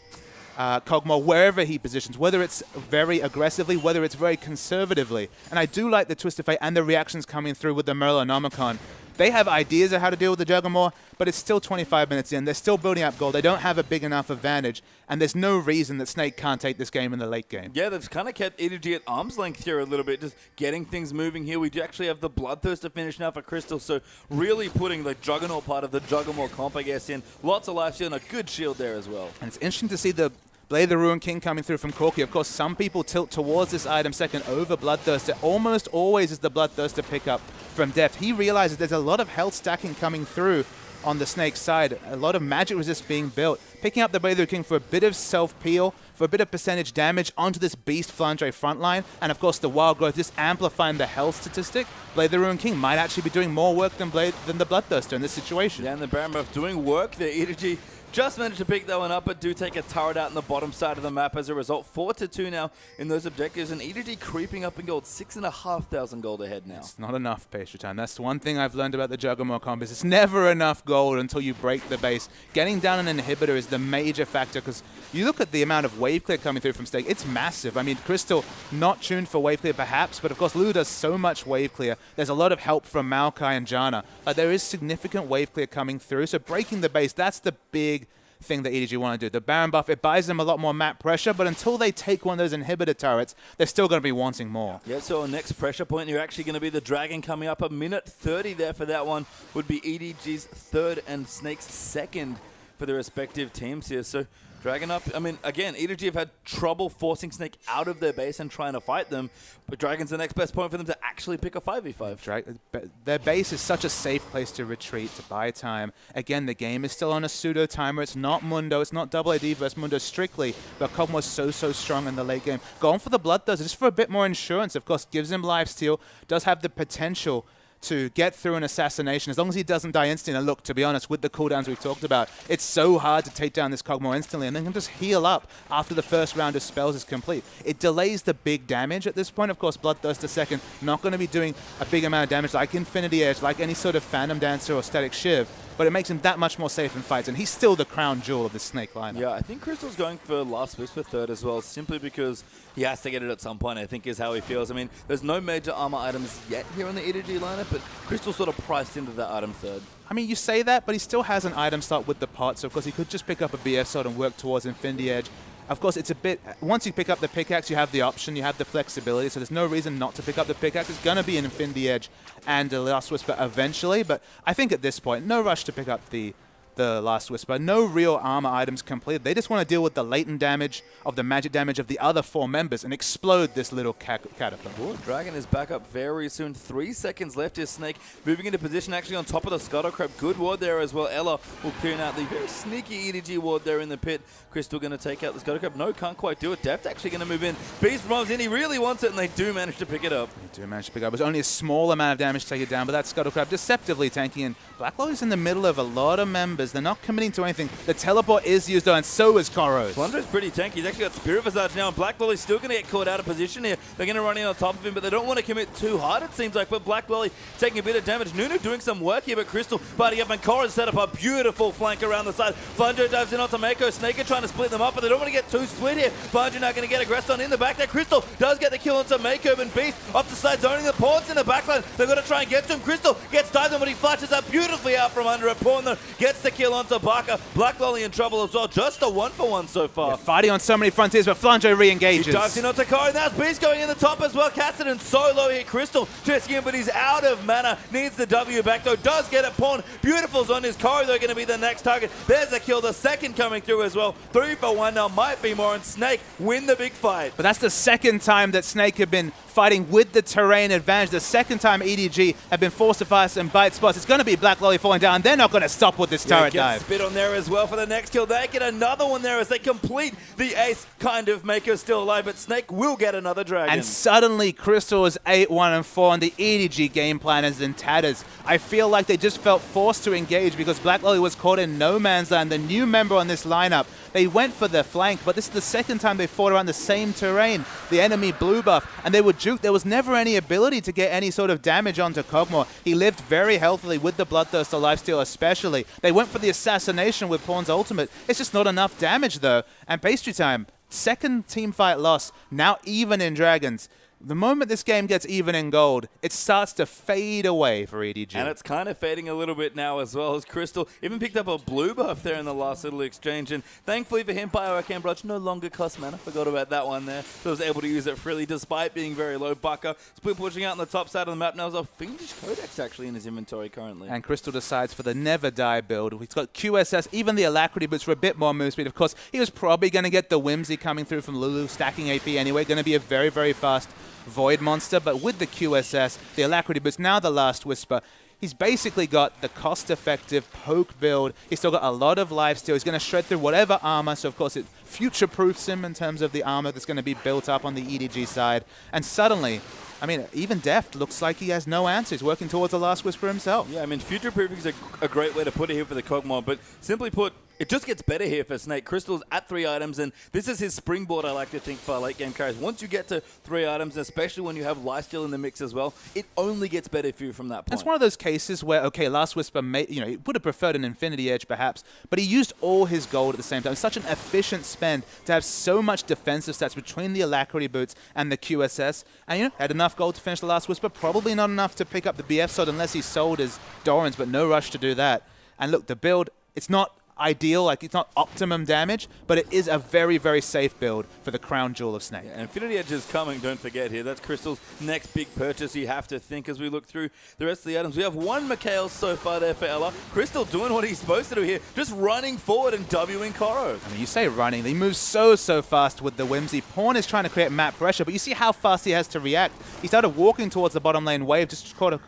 Kog'Maw wherever he positions, whether it's very aggressively, whether it's very conservatively. And I do like the Twisted Fate and the reactions coming through with the Merlonomicon. They have ideas of how to deal with the Juggernaut, but it's still 25 minutes in. They're still building up gold. They don't have a big enough advantage, and there's no reason that Snake can't take this game in the late game. Yeah, they've kind of kept EDG at arm's length here a little bit, just getting things moving here. We do actually have the Bloodthirst to finish now for Crystal, so really putting the Juggernaut part of the Juggernaut comp, I guess, in. Lots of life shield and a good shield there as well. And it's interesting to see the Blade the Ruin King coming through from Corki. Of course, some people tilt towards this item second over Bloodthirst. It almost always is the Bloodthirst to pick up from Deft. He realizes there's a lot of health stacking coming through on the Snake side. A lot of magic resist being built. Picking up the Blade the King for a bit of self-peel, for a bit of percentage damage onto this Beast Flandre frontline. And of course, the Wild Growth just amplifying the health statistic. Blade the Ruin King might actually be doing more work than the Bloodthirster in this situation. Yeah, and the Baron buff doing work there. EDG just managed to pick that one up, but do take a turret out in the bottom side of the map as a result. 4-2 now in those objectives, and EDG creeping up in gold. 6,500 gold ahead now. It's not enough pastry time. That's the one thing I've learned about the Juggernaut combos. It's never enough gold until you break the base. Getting down an inhibitor is the major factor, because you look at the amount of wave clear coming through from Snake. It's massive. I mean, Crystal not tuned for wave clear perhaps, but of course Lulu does so much wave clear. There's a lot of help from Maokai and Janna. There is significant wave clear coming through, so breaking the base, that's the big thing that EDG want to do. The Baron buff, it buys them a lot more map pressure, but until they take one of those inhibitor turrets, they're still going to be wanting more. Yeah, so our next pressure point, you're actually going to be the Dragon coming up. A minute 30 there for that one would be EDG's third and Snake's second for the respective teams here. So Dragon up. I mean, again, EDG have had trouble forcing Snake out of their base and trying to fight them, but Dragon's the next best point for them to actually pick a 5v5. Their base is such a safe place to retreat, to buy time. Again, the game is still on a pseudo timer. It's not Mundo. It's not Double AD versus Mundo strictly, but Kog'Maw's so strong in the late game. Going for the Bloodthirst just for a bit more insurance. Of course, gives him lifesteal, does have the potential to get through an assassination, as long as he doesn't die instantly. And look, to be honest, with the cooldowns we've talked about, it's so hard to take down this Kog'Maw instantly, and then can just heal up after the first round of spells is complete. It delays the big damage at this point. Of course, Bloodthirst the second, not going to be doing a big amount of damage like Infinity Edge, like any sort of Phantom Dancer or Static Shiv, but it makes him that much more safe in fights, and he's still the crown jewel of the Snake lineup. Yeah, I think Crystal's going for Last Whisper third as well, simply because he has to get it at some point, I think is how he feels. I mean, there's no major armor items yet here in the EDG lineup, but Crystal's sort of priced into that item third. I mean, you say that, but he still has an item slot with the pot, so of course he could just pick up a BF sword and work towards Infinity Edge. Of course, it's a bit, once you pick up the pickaxe, you have the option, you have the flexibility, so there's no reason not to pick up the pickaxe. It's going to be an Infinity Edge and a Last Whisper eventually, but I think at this point, no rush to pick up the Last Whisper. No real armor items completed. They just want to deal with the latent damage of the magic damage of the other four members and explode this little catapult. Ooh, Dragon is back up very soon. 3 seconds left is Snake moving into position actually on top of the Scuttle Crab. Good ward there as well. Ella will clear out the very sneaky EDG ward there in the pit. Crystal going to take out the Scuttle Crab. No, can't quite do it. Deft actually going to move in. Beast moves in. He really wants it, and they do manage to pick it up. They do manage to pick it up. It was only a small amount of damage to take it down, but that Scuttle Crab deceptively tanking in. Black Lolly's in the middle of a lot of members as they're not committing to anything. The teleport is used, though, and so is Koros. Flunder's pretty tanky. He's actually got Spirit Visage now, and Black Lolly's still going to get caught out of position here. They're going to run in on top of him, but they don't want to commit too hard, it seems like. But Black Lolly taking a bit of damage. Nunu doing some work here, but Crystal buddy up, and Koros set up a beautiful flank around the side. Flunger dives in onto Mako. Snake are trying to split them up, but they don't want to get too split here. Flunger now going to get aggressed on in the back there. Crystal does get the kill onto Mako, and Beast off the side, zoning the pawns in the backline. They've got to try and get to him. Crystal gets dived on, but he flashes up beautifully out from under it. Pawn though gets the kill onto Barker. Black Lolly in trouble as well. Just a 1-for-1 so far. Yeah, fighting on so many frontiers, but Flanjo re-engages. He dives in onto Kari. That's Beast going in the top as well. Cassidy so low here. Crystal chasing him, but he's out of mana. Needs the W back though. Does get it. Pawn. Beautiful's on his Kari though, going to be the next target. There's a kill. The second coming through as well. 3-for-1 now. Might be more, and Snake win the big fight. But that's the second time that Snake have been fighting with the terrain advantage. The second time EDG have been forced to fight and bite spots. It's going to be Black Lolly falling down. They're not going to stop with this turret dive. Spit on there as well for the next kill. They get another one there as they complete the ace. Kind of Mako still alive, but Snake will get another dragon. And suddenly Crystal is 8-1-4, and the EDG game plan is in tatters. I feel like they just felt forced to engage because Black Lolly was caught in no man's land. The new member on this lineup, they went for the flank, but this is the second time they fought around the same terrain. The enemy blue buff, and they were juked. There was never any ability to get any sort of damage onto Kog'Maw. He lived very healthily with the Bloodthirst or Lifesteal especially. They went for the assassination with Pawn's ultimate. It's just not enough damage though. And Pastry Time, second team fight loss, now even in Dragons. The moment this game gets even in gold, it starts to fade away for EDG. And it's kind of fading a little bit now as well, as Crystal even picked up a blue buff there in the last little exchange. And thankfully for him, Arcane Barrage no longer costs mana. Forgot about that one there. So was able to use it freely despite being very low. Bucker split pushing out on the top side of the map. Now there's a Fiendish Codex actually in his inventory currently. And Crystal decides for the Never Die build. He's got QSS, even the Alacrity boots for a bit more move speed. Of course, he was probably going to get the Whimsy coming through from Lulu, stacking AP anyway. Going to be a very, very fast Void monster, but with the QSS, the Alacrity boost, now the Last Whisper, he's basically got the cost-effective poke build. He's still got a lot of lifesteal. He's going to shred through whatever armor, so of course it future-proofs him in terms of the armor that's going to be built up on the EDG side. And suddenly, I mean, even Deft looks like he has no answer. He's working towards the Last Whisper himself. Yeah, I mean, future-proofing is a great way to put it here for the Kog'Maw, but simply put, it just gets better here for Snake. Crystal's at 3 items, and this is his springboard, I like to think, for late-game carries. Once you get to 3 items, especially when you have lifesteal in the mix as well, it only gets better for you from that point. It's one of those cases where, okay, Last Whisper, he would have preferred an Infinity Edge perhaps, but he used all his gold at the same time. It's such an efficient spend to have so much defensive stats between the Alacrity boots and the QSS, and had enough gold to finish the Last Whisper. Probably not enough to pick up the BF sword unless he sold his Dorans, but no rush to do that. And look, the build, it's not ideal, like it's not optimum damage, but it is a very, very safe build for the crown jewel of Snake. Yeah, and Infinity Edge is coming, don't forget here. That's Crystal's next big purchase you have to think as we look through the rest of the items. We have one Mikhail so far there for Ella. Crystal doing what he's supposed to do here, just running forward and Wing Koro. I mean, you say running, he moves so fast with the Whimsy. Pawn is trying to create map pressure, but you see how fast he has to react. He started walking towards the bottom lane wave, just to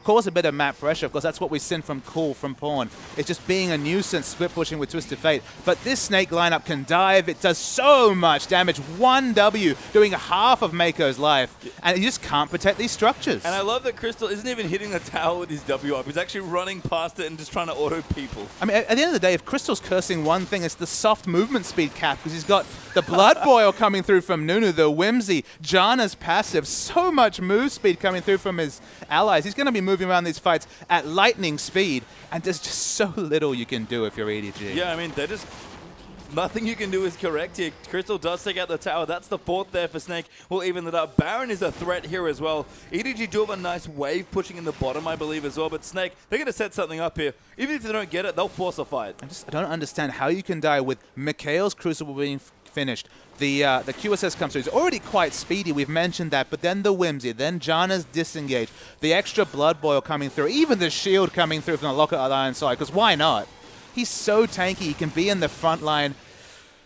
cause a bit of map pressure. Of course, that's what we've seen from Cool, from Pawn. It's just being a nuisance, split pushing with Twisted Fate. But this Snake lineup can dive. It does so much damage. 1 W, doing half of Mako's life. And you just can't protect these structures. And I love that Crystal isn't even hitting the tower with his W up. He's actually running past it and just trying to auto people. I mean, at the end of the day, if Crystal's cursing one thing, it's the soft movement speed cap, because he's got the Blood Boil coming through from Nunu, the Whimsy, Janna's passive, so much move speed coming through from his allies. He's going to be moving around these fights at lightning speed, and there's just so little you can do if you're EDG. Yeah, I mean, they're just... Nothing you can do is correct here. Crystal does take out the tower. That's the 4th there for Snake. We'll even it up. Baron is a threat here as well. EDG do have a nice wave pushing in the bottom, I believe, as well. But Snake, they're going to set something up here. Even if they don't get it, they'll force a fight. I don't understand how you can die with Mikhail's Crucible being finished. The QSS comes through. It's already quite speedy. We've mentioned that. But then the Whimsy, then Janna's disengage, the extra Blood Boil coming through, even the shield coming through from the Locket of the Iron side. Because why not? He's so tanky. He can be in the front line.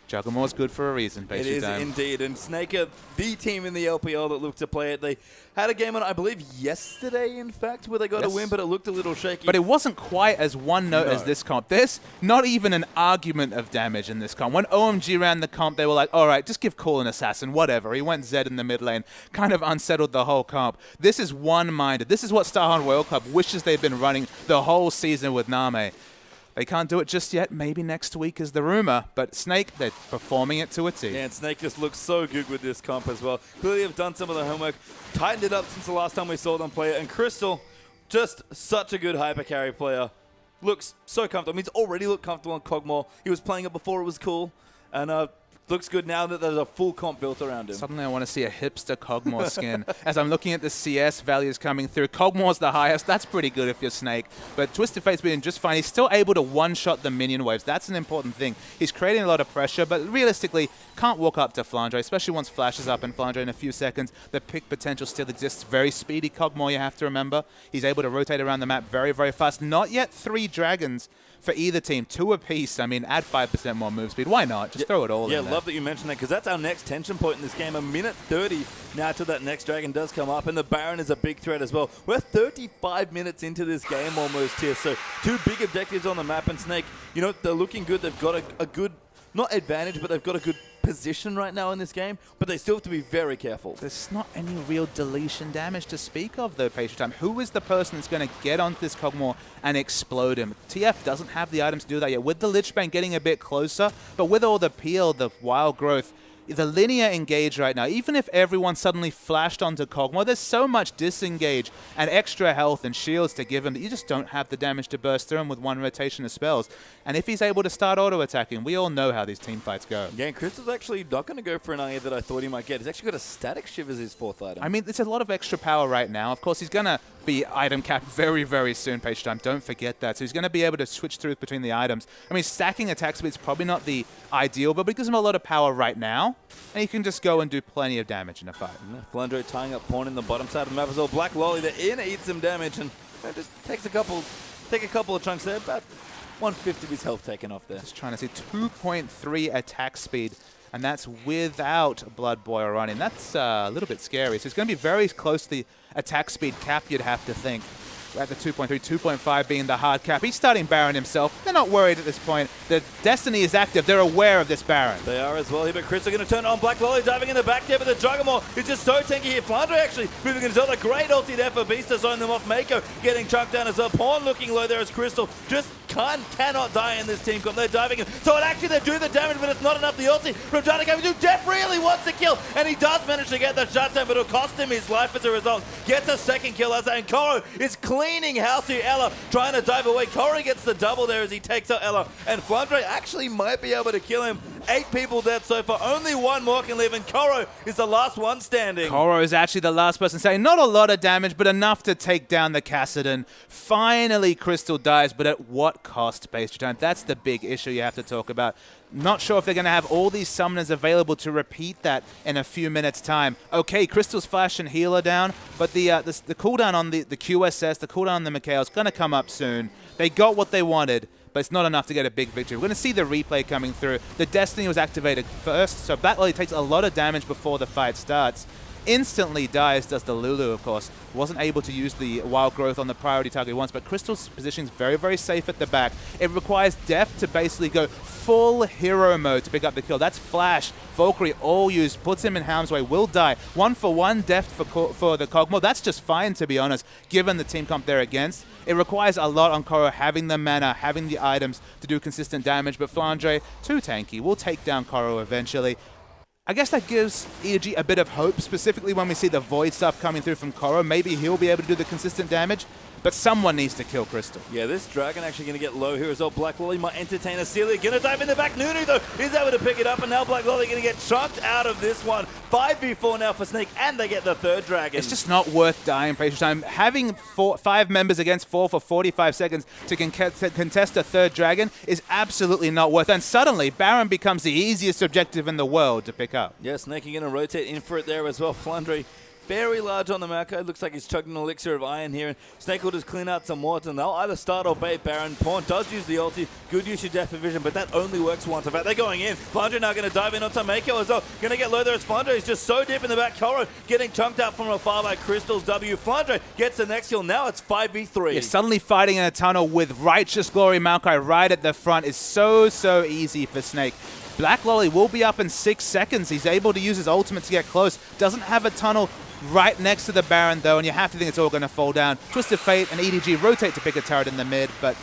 Jugglemaw's good for a reason, basically. It is indeed. And Snake are the team in the LPL that looked to play it. They had a game on, I believe, yesterday, in fact, where they got a win, but it looked a little shaky. But it wasn't quite as one note as this comp. There's not even an argument of damage in this comp. When OMG ran the comp, they were like, all right, just give Cole an assassin, whatever. He went Zed in the mid lane, kind of unsettled the whole comp. This is one-minded. This is what Starhunt World Club wishes they've been running the whole season with Name. They can't do it just yet. Maybe next week is the rumor. But Snake, they're performing it to a T. Yeah, and Snake just looks so good with this comp as well. Clearly have done some of the homework, tightened it up since the last time we saw them play it. And Crystal, just such a good hyper carry player. Looks so comfortable. I mean, he's already looked comfortable on Cogmore. He was playing it before it was cool. And looks good now that there's a full comp built around him. Suddenly I want to see a hipster Cogmore skin. As I'm looking at the CS values coming through, Cogmore's the highest. That's pretty good if you're Snake. But Twisted Fate's been just fine. He's still able to one-shot the minion waves. That's an important thing. He's creating a lot of pressure, but realistically can't walk up to Flandre, especially once Flash is up and Flandre in a few seconds. The pick potential still exists. Very speedy Cogmore, you have to remember. He's able to rotate around the map very, very fast. Not yet 3 dragons for either team, 2 apiece. I mean, add 5% more move speed. Why not? Just throw it all in there. Yeah, love that you mentioned that, because that's our next tension point in this game. A minute 30 now till that next dragon does come up, and the Baron is a big threat as well. We're 35 minutes into this game almost here, so 2 big objectives on the map, and Snake, you know, they're looking good. They've got a good, not advantage, but they've got a good position right now in this game, but they still have to be very careful. There's not any real deletion damage to speak of, though, Patient Time. Who is the person that's going to get onto this Cogmore and explode him? TF doesn't have the items to do that yet. With the Lich Bane getting a bit closer, but with all the peel, the wild growth, the linear engage right now, even if everyone suddenly flashed onto Cogmore, there's so much disengage and extra health and shields to give him that you just don't have the damage to burst through him with 1 rotation of spells. And if he's able to start auto-attacking, we all know how these team fights go. Yeah, and Crystal's actually not going to go for an IA that I thought he might get. He's actually got a Static Shiv as his 4th item. I mean, there's a lot of extra power right now. Of course, he's going to be item capped very, very soon, Patient Time. Don't forget that. So he's going to be able to switch through between the items. I mean, stacking attack speed is probably not the ideal, but it gives him a lot of power right now. And he can just go and do plenty of damage in a fight. Flandre tying up Pawn in the bottom side of the map as well. Black Lolly, the in eats some damage and just take a couple of chunks there. About 150 of his health taken off there. Just trying to see 2.3 attack speed, and that's without Blood Boil running. That's a little bit scary. So it's going to be very close to the attack speed cap, you'd have to think. We're at the 2.3, 2.5 being the hard cap. He's starting Baron himself. They're not worried at this point. The Destiny is active. They're aware of this Baron. They are as well here, but Chris are going to turn on Black Lolly, diving in the back there, but the Juggernaut is just so tanky here. Flandre actually moving into a great ulti there for Beast to zone them off. Mako getting chunked down as well. Pawn looking low there as Crystal just cannot die in this team comp. They're diving in. So it actually they do the damage, but it's not enough. The ulti from Johnny coming through. Jeff really wants to kill, and he does manage to get the shutdown, but it'll cost him his life as a result. Gets a second kill as and Koro is cleaning house here. Ella trying to dive away. Koro gets the double there as he takes out Ella, and Flandre actually might be able to kill him. 8 people dead so far. Only 1 more can live, and Koro is the last one standing. Koro is actually the last person saying not a lot of damage, but enough to take down the Kassadin. Finally, Crystal dies, but at what cost, Base Time? That's the big issue you have to talk about. Not sure if they're going to have all these summoners available to repeat that in a few minutes' time. Okay, Crystal's Flash and Healer down, but the cooldown on the QSS, the cooldown on the Mikhail is going to come up soon. They got what they wanted, but it's not enough to get a big victory. We're going to see the replay coming through. The Destiny was activated first, so Black Lolly takes a lot of damage before the fight starts. Instantly dies, does the Lulu, of course. Wasn't able to use the wild growth on the priority target once, but Crystal's position is very, very safe at the back. It requires Deft to basically go full hero mode to pick up the kill. That's Flash, Valkyrie, all used, puts him in harm's way, will die. 1-for-1 Deft for the Cogmore. That's just fine, to be honest, given the team comp they're against. It requires a lot on Koro, having the mana, having the items to do consistent damage, but Flandre, too tanky, will take down Koro eventually. I guess that gives EDG a bit of hope, specifically when we see the Void stuff coming through from Koro. Maybe he'll be able to do the consistent damage, but someone needs to kill Crystal. Yeah, this Dragon actually going to get low here as well. Black Lolly might entertain a Celia. Going to dive in the back. Nunu, though, is able to pick it up, and now Black Lolly going to get chunked out of this one. 5v4 now for Snake, and they get the 3rd Dragon. It's just not worth dying, Patient Time. Having 5 members against 4 for 45 seconds to contest a 3rd Dragon is absolutely not worth it. And suddenly, Baron becomes the easiest objective in the world to pick up. Yeah, Snake going to rotate in for it there as well. Flandre very large on the Mako. Looks like he's chugging an elixir of iron here. And Snake will just clean out some wards, and they'll either start or bait Baron. Pawn does use the ulti. Good use of Depth of Vision, but that only works once. In fact, they're going in. Flandre now going to dive in onto Mako as well. Going to get low there as Flandre is just so deep in the back. Koro getting chunked out from afar by Crystal's W. Flandre gets the next kill. Now it's 5v3. Yeah, suddenly fighting in a tunnel with Righteous Glory Maokai right at the front is so easy for Snake. Black Lolly will be up in 6 seconds. He's able to use his ultimate to get close. Doesn't have a tunnel right next to the Baron, though, and you have to think it's all going to fall down. Twisted Fate and EDG rotate to pick a turret in the mid, but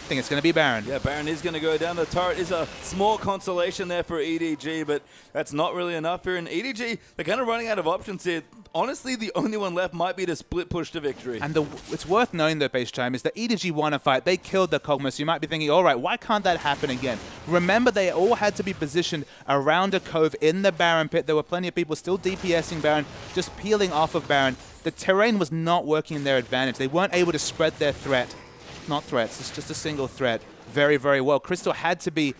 I think it's going to be Baron. Yeah, Baron is going to go down. The turret is a small consolation there for EDG, but that's not really enough here. And EDG, they're kind of running out of options here. Honestly, the only one left might be to split push to victory. And it's worth knowing, though, Base Chime, is that EDG won a fight. They killed the Kog'Maw. You might be thinking, all right, why can't that happen again? Remember, they all had to be positioned around a cove in the Baron pit. There were plenty of people still DPSing Baron, just peeling off of Baron. The terrain was not working in their advantage. They weren't able to spread their threat. Not threats, it's just a single threat. Very, very well. Crystal had to be,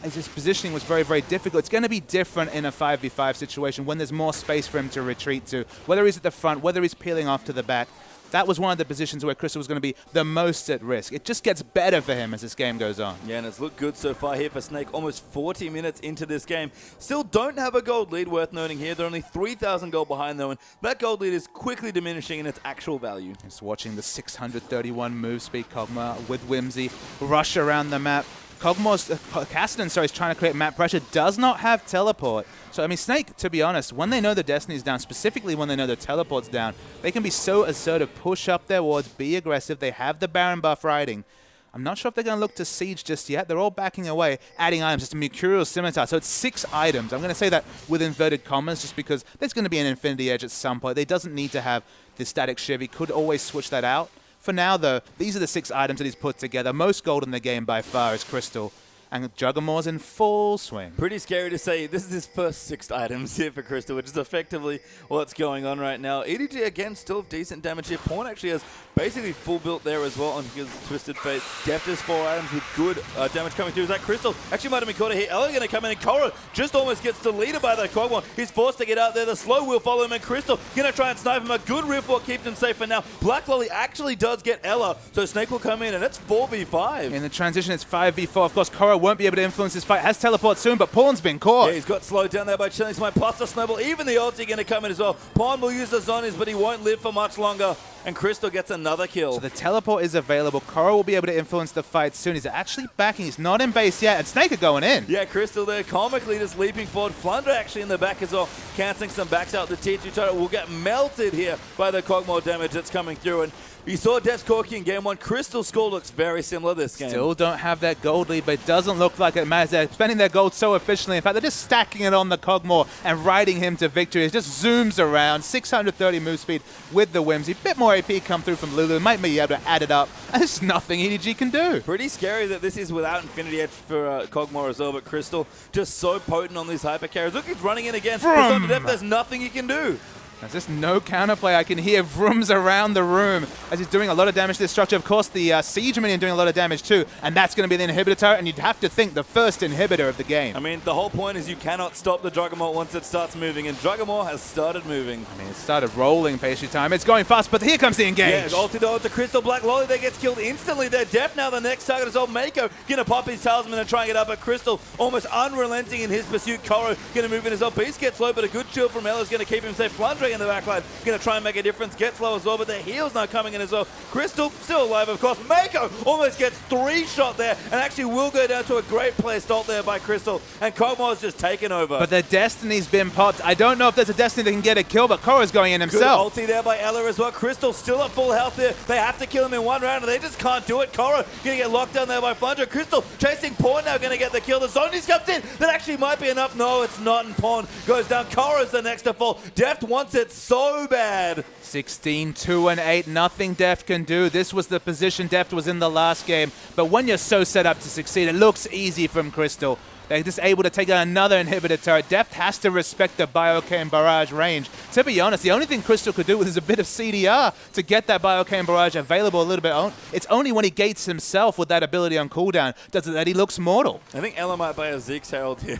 his positioning was very, very difficult. It's going to be different in a 5v5 situation when there's more space for him to retreat to. Whether he's at the front, whether he's peeling off to the back. That was one of the positions where Crystal was going to be the most at risk. It just gets better for him as this game goes on. Yeah, and it's looked good so far here for Snake. Almost 40 minutes into this game. Still don't have a gold lead, worth noting here. They're only 3,000 gold behind, though, and that gold lead is quickly diminishing in its actual value. Just watching the 631 move speed Kog'Maw with Whimsy rush around the map. Kog'Maw's, Kassadin, sorry, is trying to create map pressure, does not have teleport. So, I mean, Snake, to be honest, when they know the Destiny's down, specifically when they know the teleport's down, they can be so assertive, push up their wards, be aggressive. They have the Baron buff riding. I'm not sure if they're going to look to siege just yet. They're all backing away, adding items. It's a Mercurial Scimitar, so it's 6 items. I'm going to say that with inverted commas just because there's going to be an Infinity Edge at some point. They doesn't need to have the Static Shiv. He could always switch that out. For now, though, these are the 6 items that he's put together. Most gold in the game by far is Crystal. And Juggermaw's in full swing. Pretty scary to say this is his first 6 items here for Crystal, which is effectively what's going on right now. EDG, again, still decent damage here. Pawn actually has basically full built there as well on his Twisted Fate. Deft has 4 items with good damage coming through. Is that Crystal? Actually might have been caught here. Ella going to come in, and Korra just almost gets deleted by that Kog'Maw. He's forced to get out there. The slow will follow him, and Crystal going to try and snipe him. A good Rift Walk keeps him safe for now. Black Lolly actually does get Ella, so Snake will come in, and it's 4v5. In the transition, it's 5v4. Of course, Korra won't be able to influence this fight. Has teleport soon, but Pawn's been caught. Yeah, he's got slowed down there by Chilling Smite, plus the Snowball. Even the ulti going to come in as well. Pawn will use the zonies, but he won't live for much longer. And Crystal gets another kill. So the teleport is available. Korra will be able to influence the fight soon. He's actually backing. He's not in base yet. And Snake are going in. Yeah, Crystal there comically just leaping forward. Flunder actually in the back as well, cancelling some backs out. The T2 turret will get melted here by the Kog'Maw damage that's coming through. And you saw Dev's Corki in game 1. Crystal's score looks very similar this game. Still don't have that gold lead, but it doesn't look like it matters. They're spending their gold so efficiently. In fact, they're just stacking it on the Kog'Maw and riding him to victory. It just zooms around. 630 move speed with the Whimsy. Bit more AP come through from Lulu. Might be able to add it up. There's nothing EDG can do. Pretty scary that this is without Infinity Edge for Kog'Maw as well, but Crystal just so potent on these hyper carries. Look, he's running in again. There's nothing he can do. There's just no counterplay. I can hear vrooms around the room as he's doing a lot of damage to this structure. Of course, the Siege Minion doing a lot of damage too, and that's going to be the inhibitor turret, and you'd have to think the first inhibitor of the game. I mean, the whole point is you cannot stop the Juggernaut once it starts moving, and Juggernaut has started moving. I mean, it started rolling pastry time. It's going fast, but here comes the engage. Yeah, ulti to Crystal. Black Lolly there gets killed instantly. They're deaf now. The next target is old Mako. Gonna pop his talisman and try and get up at Crystal. Almost unrelenting in his pursuit. Koro gonna move in as well. Beast gets low, but a good shield from Ella's gonna keep him safe. Flundering in the backline. Going to try and make a difference. Gets low as well, but the heal's now coming in as well. Crystal still alive, of course. Mako almost gets 3 shot there and actually will go down to a great placed ult there by Crystal. And Kog'Maw's just taken over. But the Destiny's been popped. I don't know if there's a Destiny that can get a kill, but Korra's going in himself. Good ulti there by Ella as well. Crystal still at full health there. They have to kill him in 1 round, and they just can't do it. Korra going to get locked down there by Flunger. Crystal chasing Pawn now, going to get the kill. The Zonies comes in. That actually might be enough. No, it's not, and Pawn goes down. Korra's the next to fall. Deft wants it so bad. 16, 2, and 8. Nothing Deft can do. This was the position Deft was in the last game. But when you're so set up to succeed, it looks easy from Crystal. They're just able to take out another inhibitor turret. Deft has to respect the Biocane Barrage range. To be honest, the only thing Crystal could do is a bit of CDR to get that Biocane Barrage available a little bit. It's only when he gates himself with that ability on cooldown that he looks mortal. I think Ella might buy a Zeke's Herald here.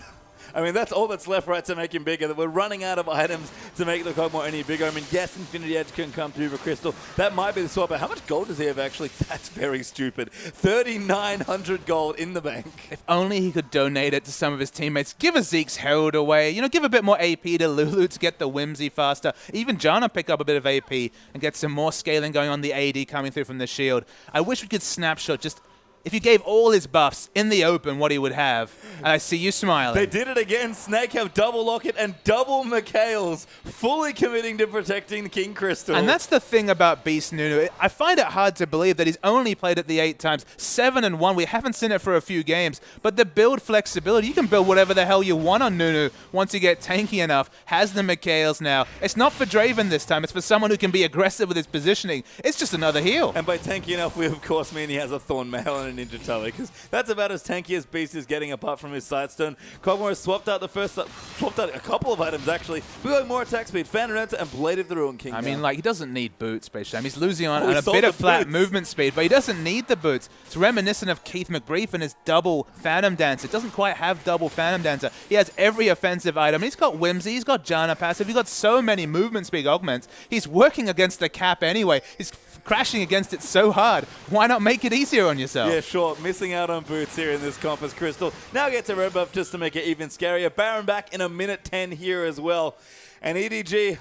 I mean, that's all that's left, right, to make him bigger. We're running out of items to make the Kog'Maw any bigger. I mean, yes, Infinity Edge can come through for Crystal. That might be the swap, but how much gold does he have, actually? That's very stupid. 3,900 gold in the bank. If only he could donate it to some of his teammates. Give a Zeke's Herald away. You know, give a bit more AP to Lulu to get the Whimsy faster. Even Janna pick up a bit of AP and get some more scaling going on the AD coming through from the shield. I wish we could snapshot just if you gave all his buffs in the open what he would have. And I see you smiling. They did it again. Snake have double Locket and double Mikhails, fully committing to protecting King Crystal. And that's the thing about Beast Nunu. I find it hard to believe that he's only played it the 8 times, 7-1. We haven't seen it for a few games. But the build flexibility, you can build whatever the hell you want on Nunu once you get tanky enough. Has the Mikhails now. It's not for Draven this time. It's for someone who can be aggressive with his positioning. It's just another heal. And by tanky enough, we of course mean he has a Thorn Mail and a Ninja Tully, because that's about as tanky as Beast is getting apart from his Sightstone. Kog'Maw has swapped out a couple of items actually. We got more attack speed, Fan Renata, and Blade of the Ruin King. I mean, like, he doesn't need boots, Space Jam. He's losing on he a sold bit the of flat boots. movement speed, but he doesn't need the boots. It's reminiscent of Keith McBrief and his double Phantom Dancer. It doesn't quite have double Phantom Dancer. He has every offensive item. He's got Whimsy, he's got Janna passive, he's got so many movement speed augments. He's working against the cap anyway. He's crashing against it so hard. Why not make it easier on yourself? Yeah, sure. Missing out on boots here in this comp as Crystal now gets a red buff just to make it even scarier. Baron back in a minute 10 here as well. And EDG,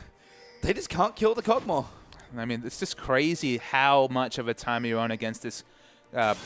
they just can't kill the Kog'Maw. I mean, it's just crazy how much of a time you're on against this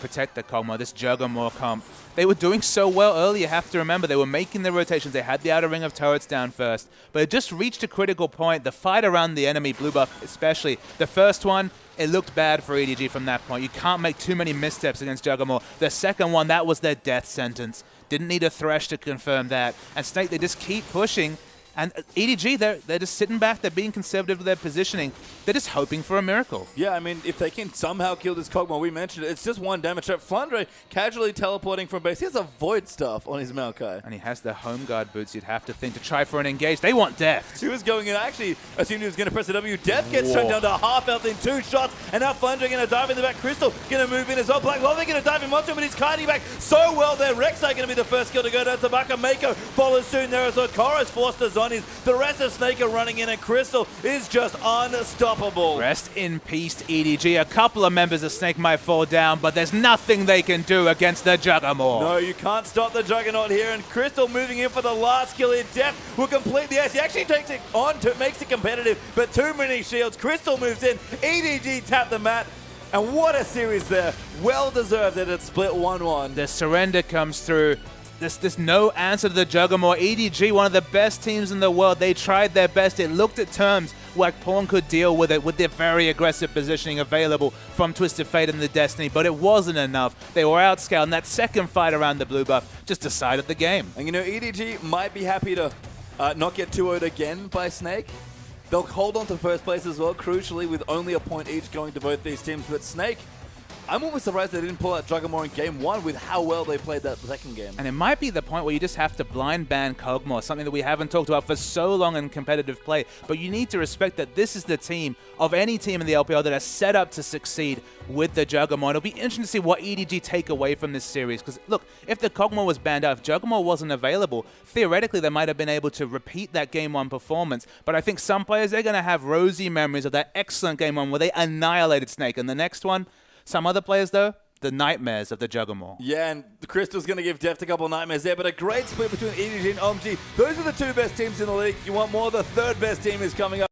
Protect the Kog'Maw, this Juggernaut comp. They were doing so well early, you have to remember. They were making the rotations. They had the outer ring of turrets down first. But it just reached a critical point. The fight around the enemy, blue buff especially. The first one, it looked bad for EDG from that point. You can't make too many missteps against Juggernaut. The second one, that was their death sentence. Didn't need a Thresh to confirm that. And Snake, they just keep pushing. And EDG, they're just sitting back. They're being conservative with their positioning. They're just hoping for a miracle. Yeah, I mean, if they can somehow kill this Kog'Maw, we mentioned it, it's just one damage shot. Flandre casually teleporting from base. He has a Void Staff on his Maokai. And he has the home guard boots, you'd have to think, to try for an engage. They want Death. He was going in, actually assumed he was going to press the W. Death gets turned down to half health in 2 shots. And now Flandre going to dive in the back. Crystal going to move in as well. Black Love, they're going to dive in onto him, but he's kiting back so well there. Rek'Sai going to be the first kill to go down. Tabaka Mako follows soon there as well. Korra's forced to Zoni's. The rest of Snake are running in, and Crystal is just unstoppable. Rest in peace, EDG. A couple of members of Snake might fall down, but there's nothing they can do against the Juggernaut. No, you can't stop the Juggernaut here, and Crystal moving in for the last kill here. Death will complete the ace. He actually takes it on, makes it competitive, but too many shields. Crystal moves in. EDG tapped the mat. And what a series there. Well deserved that it split 1-1. The surrender comes through. There's no answer to the Juggernaut. EDG, one of the best teams in the world. They tried their best. It looked at terms like Pawn could deal with it with their very aggressive positioning available from Twisted Fate and the Destiny, but it wasn't enough. They were outscaled, and that second fight around the blue buff just decided the game. And you know, EDG might be happy to not get 2-0'd again by Snake. They'll hold on to first place as well, crucially, with only a point each going to both these teams. But Snake, I'm almost surprised they didn't pull out Juggernaut in game 1 with how well they played that second game. And it might be the point where you just have to blind ban Kog'Maw, something that we haven't talked about for so long in competitive play. But you need to respect that this is the team of any team in the LPL that are set up to succeed with the Juggernaut. It'll be interesting to see what EDG take away from this series. Because, look, if the Kog'Maw was banned out, if Juggernaut wasn't available, theoretically they might have been able to repeat that game 1 performance. But I think some players, they're going to have rosy memories of that excellent game 1 where they annihilated Snake. And the next one, some other players, though, the nightmares of the Juggernaut. Yeah, and the Crystal's going to give Deft a couple of nightmares there, but a great split between EDG and OMG. Those are the 2 best teams in the league. You want more? The 3rd best team is coming up.